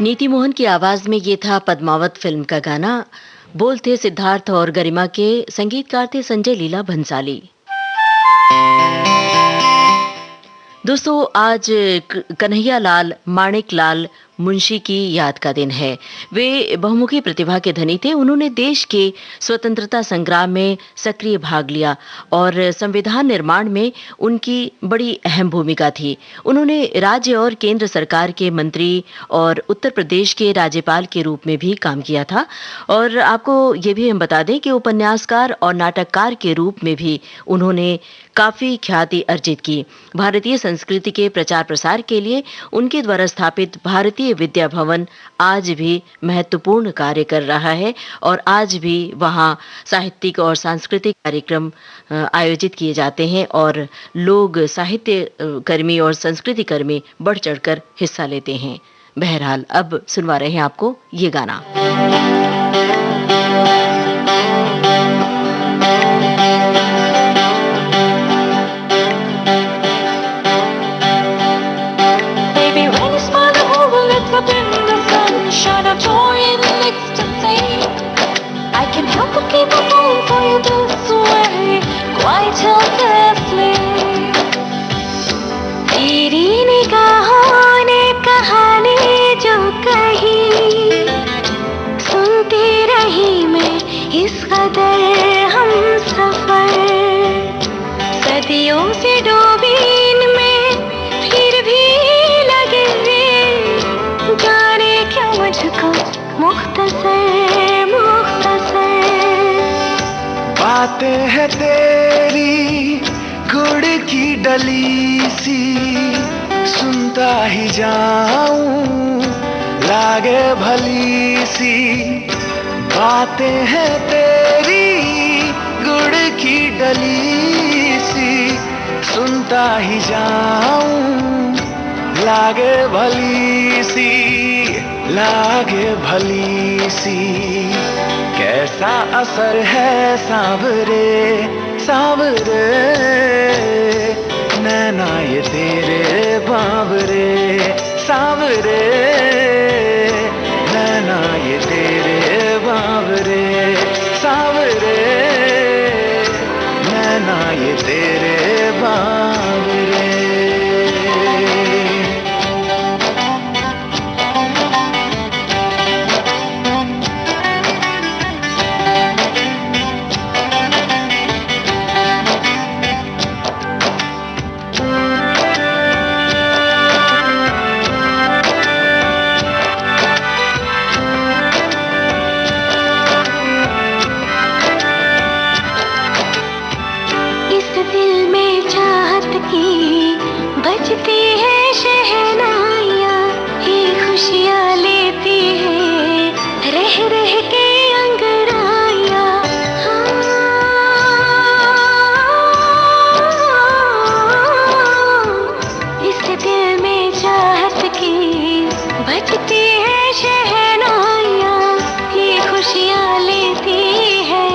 नीति मोहन की आवाज में ये था पद्मावत फिल्म का गाना। बोल थे सिद्धार्थ और गरिमा के, संगीतकार थे संजय लीला भंसाली। दोस्तों, आज कन्हैया लाल माणिक लाल मुंशी की याद का दिन है। वे बहुमुखी प्रतिभा के धनी थे। उन्होंने देश के स्वतंत्रता संग्राम में सक्रिय भाग लिया और संविधान निर्माण में उनकी बड़ी अहम भूमिका थी। उन्होंने राज्य और केंद्र सरकार के मंत्री और उत्तर प्रदेश के राज्यपाल के रूप में भी काम किया था। और आपको ये भी हम बता दें कि उपन्यासकार और नाटककार के रूप में भी उन्होंने काफी ख्याति अर्जित की। भारतीय संस्कृति के प्रचार प्रसार के लिए उनके द्वारा स्थापित भारतीय विद्या भवन आज भी महत्वपूर्ण कार्य कर रहा है और आज भी वहाँ साहित्यिक और सांस्कृतिक कार्यक्रम आयोजित किए जाते हैं और लोग साहित्य कर्मी और संस्कृति कर्मी बढ़ चढ़कर हिस्सा लेते हैं। बहरहाल, अब सुनवा रहे हैं आपको ये गाना। तेरी निगाहों ने कहानी जो कही सुनती रही मैं इस कदर हम सफर सदियों से डूबी इनमें फिर भी लगे जाने क्यों मुझको मुख्तसर मुख्तसर बातें हैं तेरी गुड़ की डली सी सुनता ही जाऊं लागे भली सी बातें हैं तेरी गुड़ की डली सी, सुनता ही जाऊं लागे भली सी, लागे भली सी। कैसा असर है सांवरे सांवरे, नैना ये तेरे बावरे सांवरे, नैना ये तेरे बावरे सांवरे, नैना ये तेरे बावरे। बजती है शहनाइयाँ, ये खुशियाँ लेती है रह रह के अंगड़ाइयाँ। इस दिल में चाहत की बजती है शहनाइयाँ, ये खुशियाँ लेती है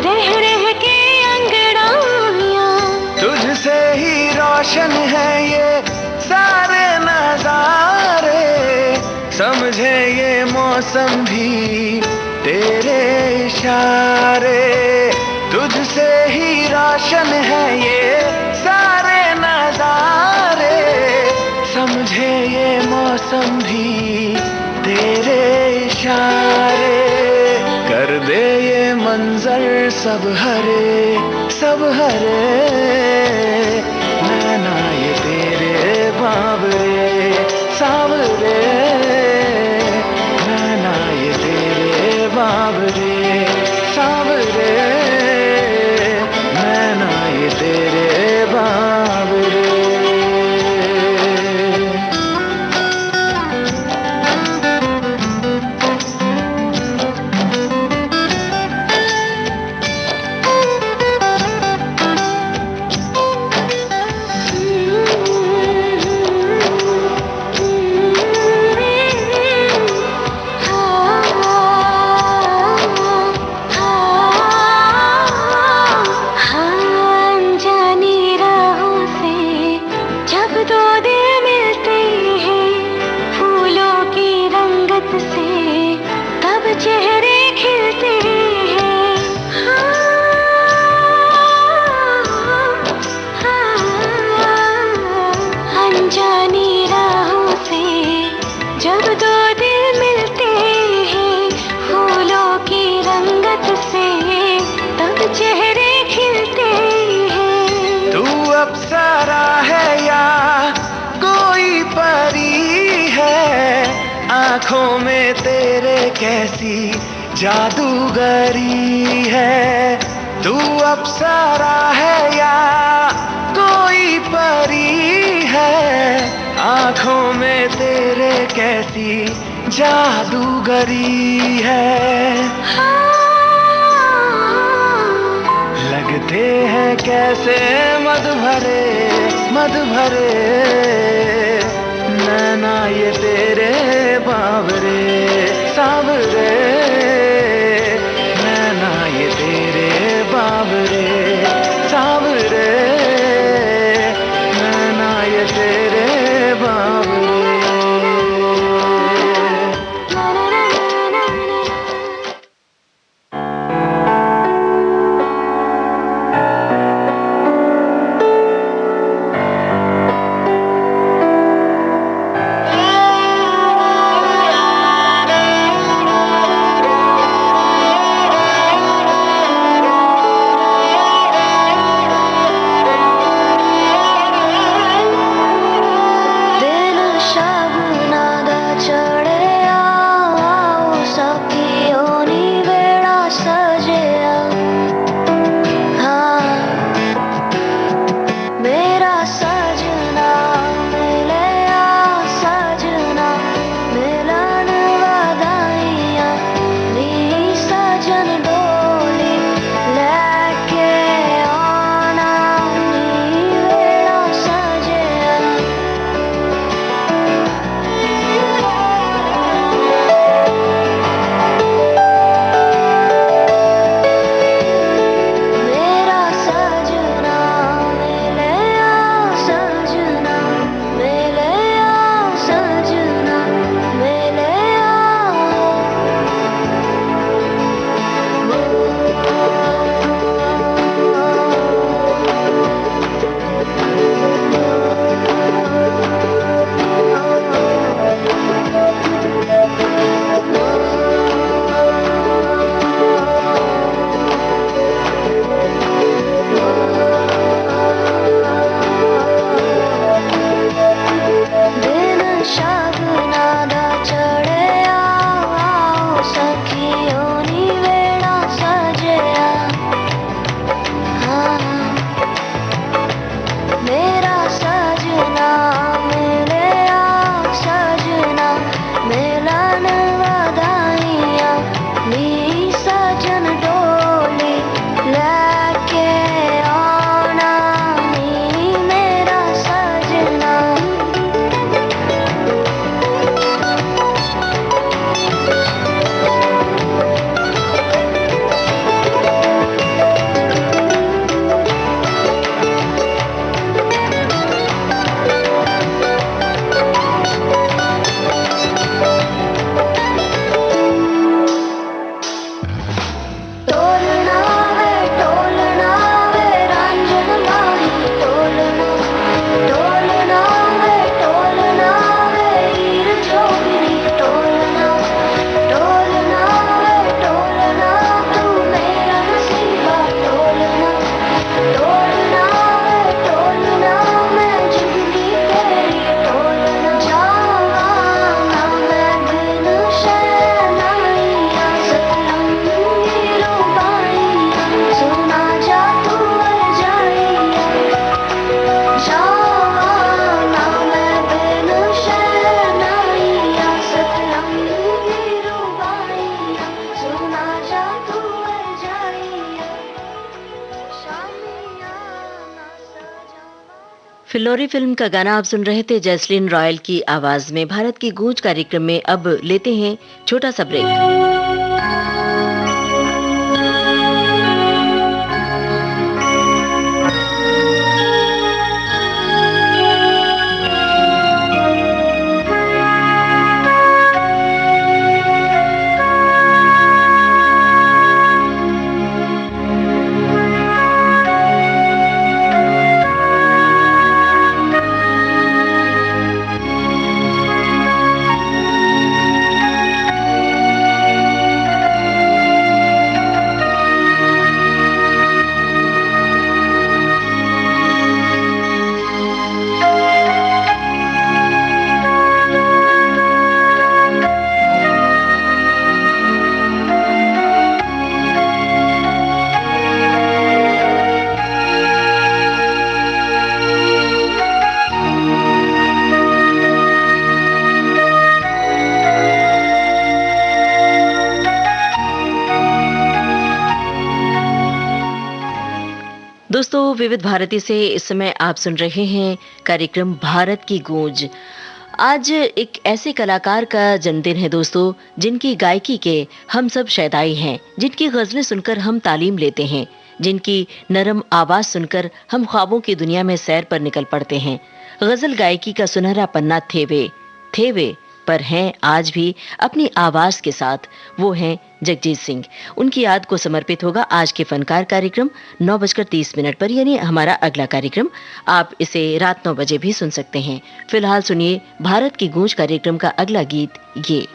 रह रह के अंगड़ाइयाँ। तुझसे ही रोशन है ये सारे नजारे, समझे ये मौसम भी तेरे इशारे। तुझसे ही रोशन है ये सारे नजारे, समझे ये मौसम भी तेरे इशारे। कर दे ये मंजर सब हरे सब हरे, नैना ये तेरे बावरे सांवरे, नैना ये तेरे बावरे सांवरे, नैना ये तेरे बावरे। चेहरे खिलते हैं, अनजानी राहों से जब दो दिल मिलते हैं, फूलों की रंगत से तब चेहरे खिलते हैं। तू अप्सरा है या कोई परी है, आँखों में तेरे कैसी जादूगरी है। तू अप्सरा है या कोई परी है, आँखों में तेरे कैसी जादूगरी है। लगते हैं कैसे मद भरे, नैना ये तेरे बावरे सांवरे, नैना ये तेरे बावरे सांवरे, नैना ये तेरे बावरे। सजना मिलन वादाइयां नी फिल्लौरी फिल्म का गाना आप सुन रहे थे जैस्लीन रॉयल की आवाज में। भारत की गूंज कार्यक्रम में अब लेते हैं छोटा सा ब्रेक। दोस्तों, विविध भारती से इस समय आप सुन रहे हैं कार्यक्रम भारत की गूंज। आज एक ऐसे कलाकार का जन्मदिन है दोस्तों, जिनकी गायकी के हम सब शैदाई हैं, जिनकी गजलें सुनकर हम तालीम लेते हैं, जिनकी नरम आवाज सुनकर हम ख्वाबों की दुनिया में सैर पर निकल पड़ते हैं। गजल गायकी का सुनहरा पन्ना थे वे पर हैं आज भी अपनी आवाज के साथ। वो हैं जगजीत सिंह। उनकी याद को समर्पित होगा आज के फनकार कार्यक्रम 9:30 पर, यानी हमारा अगला कार्यक्रम। आप इसे रात 9 बजे भी सुन सकते हैं। फिलहाल सुनिए भारत की गूंज कार्यक्रम का अगला गीत ये।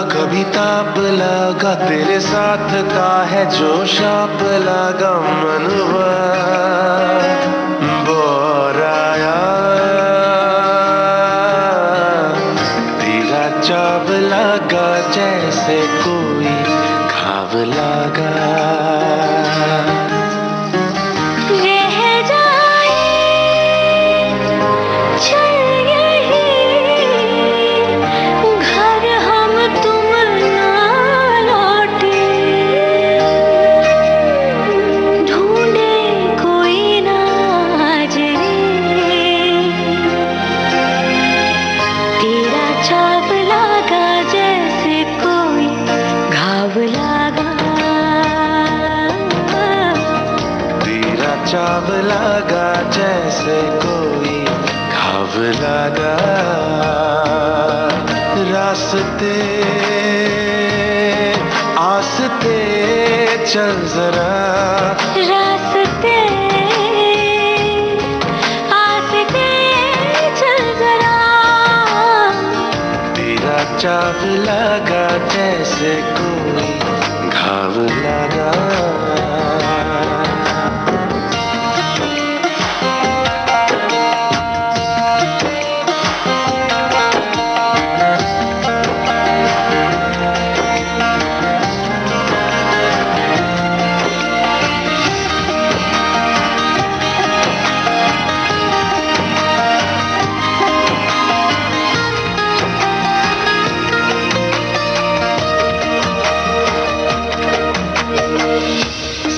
कभी ताप लगा, तेरे साथ का है जो शाप लगा, मनवा बोराया तेरा चाव लगा, जैसे कोई घाव लगा। चाव लगा, जैसे कोई घाव लगा। रास्ते आस्ते चल जरा, रास्ते आस्ते चल जरा, तेरा चाव लगा, जैसे कोई घाव लगा।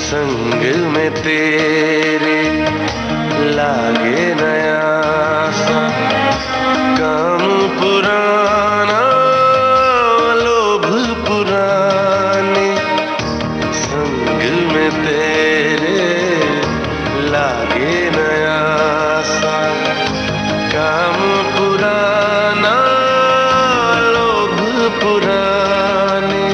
संग में तेरे लागे नया सा काम पुराना, लोभ पुराने। संग में तेरे लागे नया सा काम पुराना, लोभ पुराने।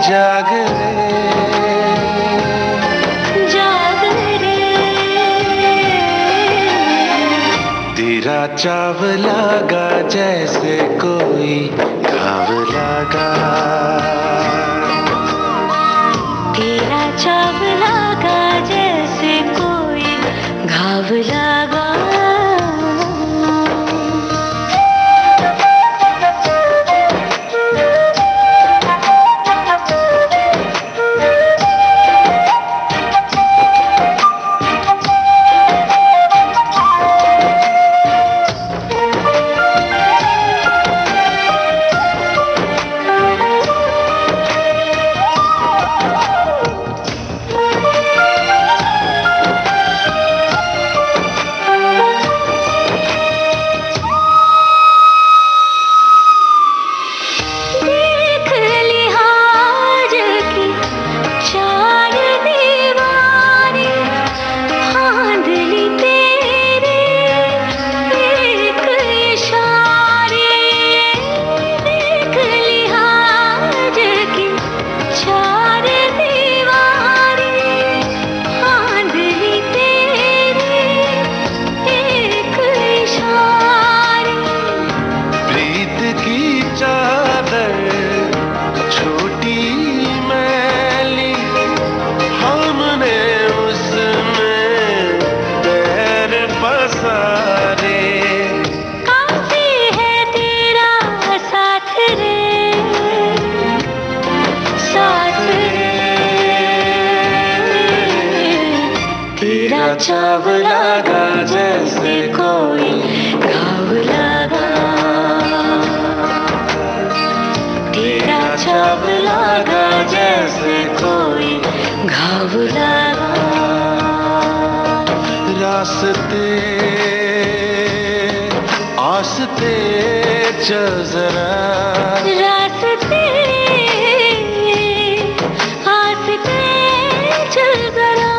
जाग रे तेरा चाव लगा, जैसे कोई घाव लगा। चावला का जैसे कोई घाव लगा। चावला का जैसे कोई घाव लगा, तेरा चावला का जैसे कोई घाव लगा। रास्ते आस्ते चल जरा, रास्ते आस्ते चल जरा,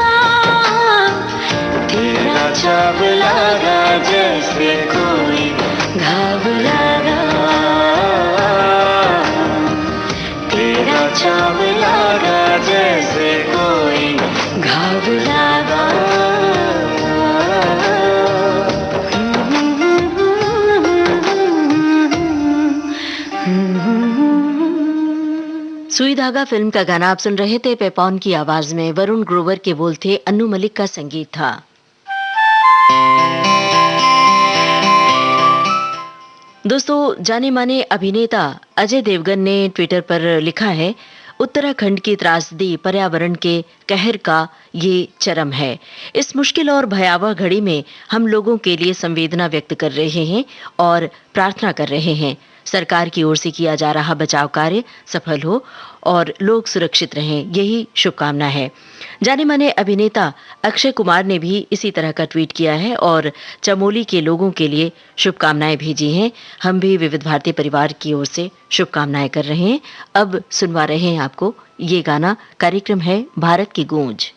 तेरा चावला का जैसे कोई घाव लगा, तेरा चावला का जैसे कोई घाव लगा। सुई धागा फिल्म का गाना आप सुन रहे थे। पेपॉन की आवाज में वरुण ग्रोवर के बोल थे, अन्नू मलिक का संगीत था। दोस्तों, जाने माने अभिनेता अजय देवगन ने ट्विटर पर लिखा है, उत्तराखंड की त्रासदी पर्यावरण के कहर का ये चरम है। इस मुश्किल और भयावह घड़ी में हम लोगों के लिए संवेदना व्यक्त कर रहे हैं और प्रार्थना कर रहे हैं। सरकार की ओर से किया जा रहा बचाव कार्य सफल हो और लोग सुरक्षित रहें, यही शुभकामना है। जाने माने अभिनेता अक्षय कुमार ने भी इसी तरह का ट्वीट किया है और चमोली के लोगों के लिए शुभकामनाएं भेजी हैं। हम भी विविध भारती परिवार की ओर से शुभकामनाएं कर रहे हैं। अब सुनवा रहे हैं आपको ये गाना। कार्यक्रम है भारत की गूंज।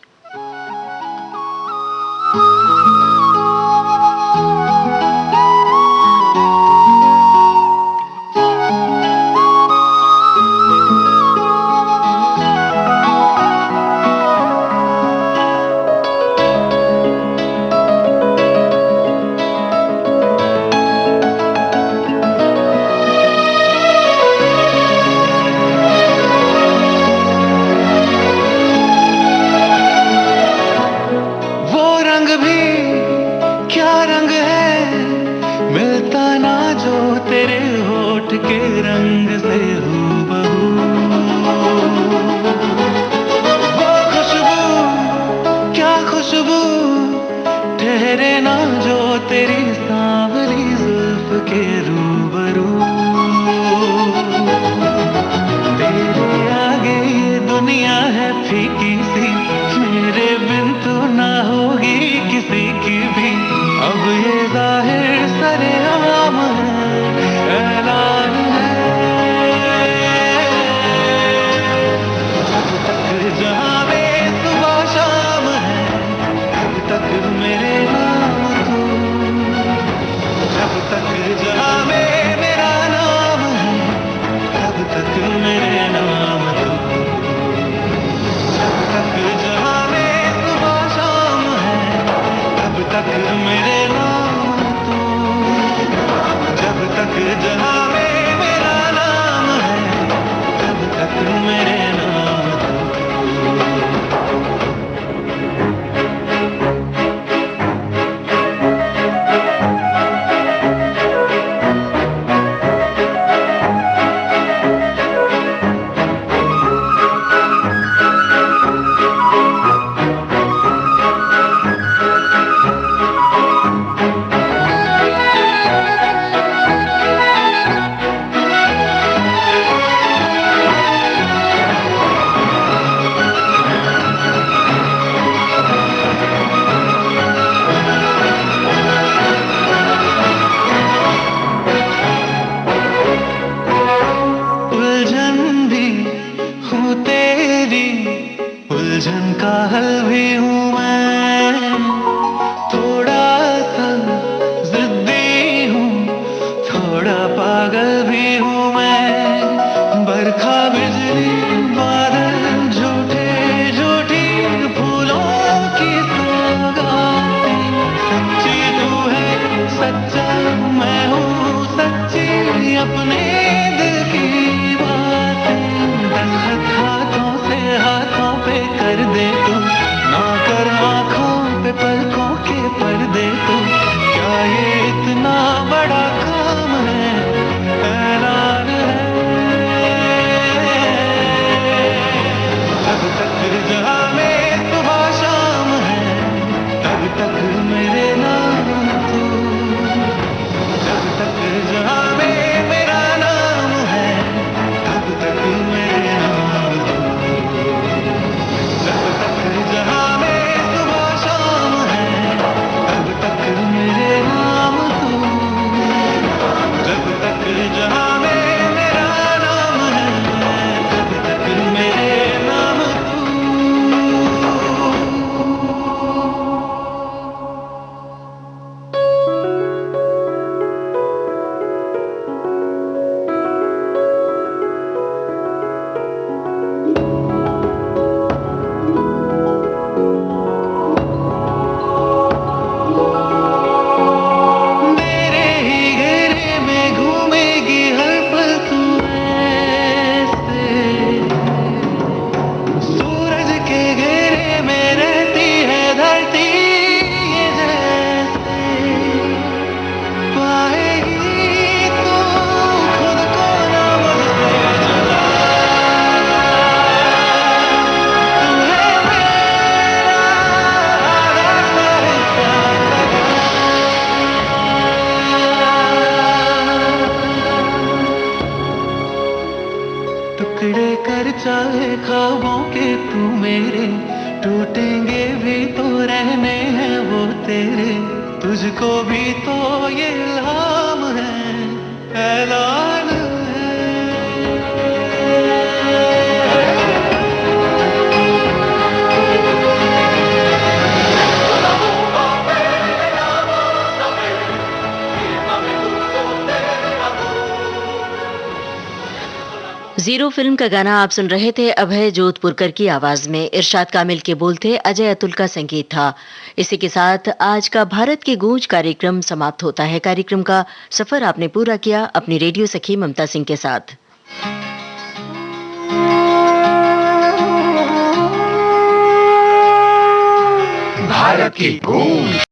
उलझन का हल भी हूँ मैं, थोड़ा सा जिद्दी हूँ, थोड़ा पागल भी हूँ मैं। बरखा बिजली बादल झूठे झूठी फूलों की सौगातें, सच्ची तू है सच्चा मैं हूँ सच्ची अपने दिल की बातें। दस्तखत हाथों से हाथों पे कर दे तू, ना कर आँखों पे पलकों के पर्दे तू। क्या ये इतना बड़ा काम है, ऐलान है। जब तक जहाँ में सुबह शाम है, तब तक मेरे नाम तू। जब तक जहाँ में मेरा नाम है, तब तक मेरे नाम तू। जब तक जहाँ में सुबह शाम है, तब तक मेरे नाम तू। जब तक जहाँ में मेरा नाम है, तब तक मेरे नाम तू। मेरे ही घेरे में घूमेगी हर पल तू ऐसे, सूरज के घेरे में रहती है धरती ये जैसे। पाएगी तू खुद को ना मुझसे जुदा, तू है मेरा सारे प्यार का। टुकड़े कर चाहे ख्वाबों के तू मेरे, टूटेंगे भी तो रहने हैं वो तेरे। तुझको भी तो ये इल्हाम है, ऐलान है। जीरो फिल्म का गाना आप सुन रहे थे अभय जोधपुरकर की आवाज में। इरशाद कामिल के बोल थे, अजय अतुल का संगीत था। इसी के साथ आज का भारत की गूंज कार्यक्रम समाप्त होता है। कार्यक्रम का सफर आपने पूरा किया अपनी रेडियो सखी ममता सिंह के साथ। भारत की गूंज।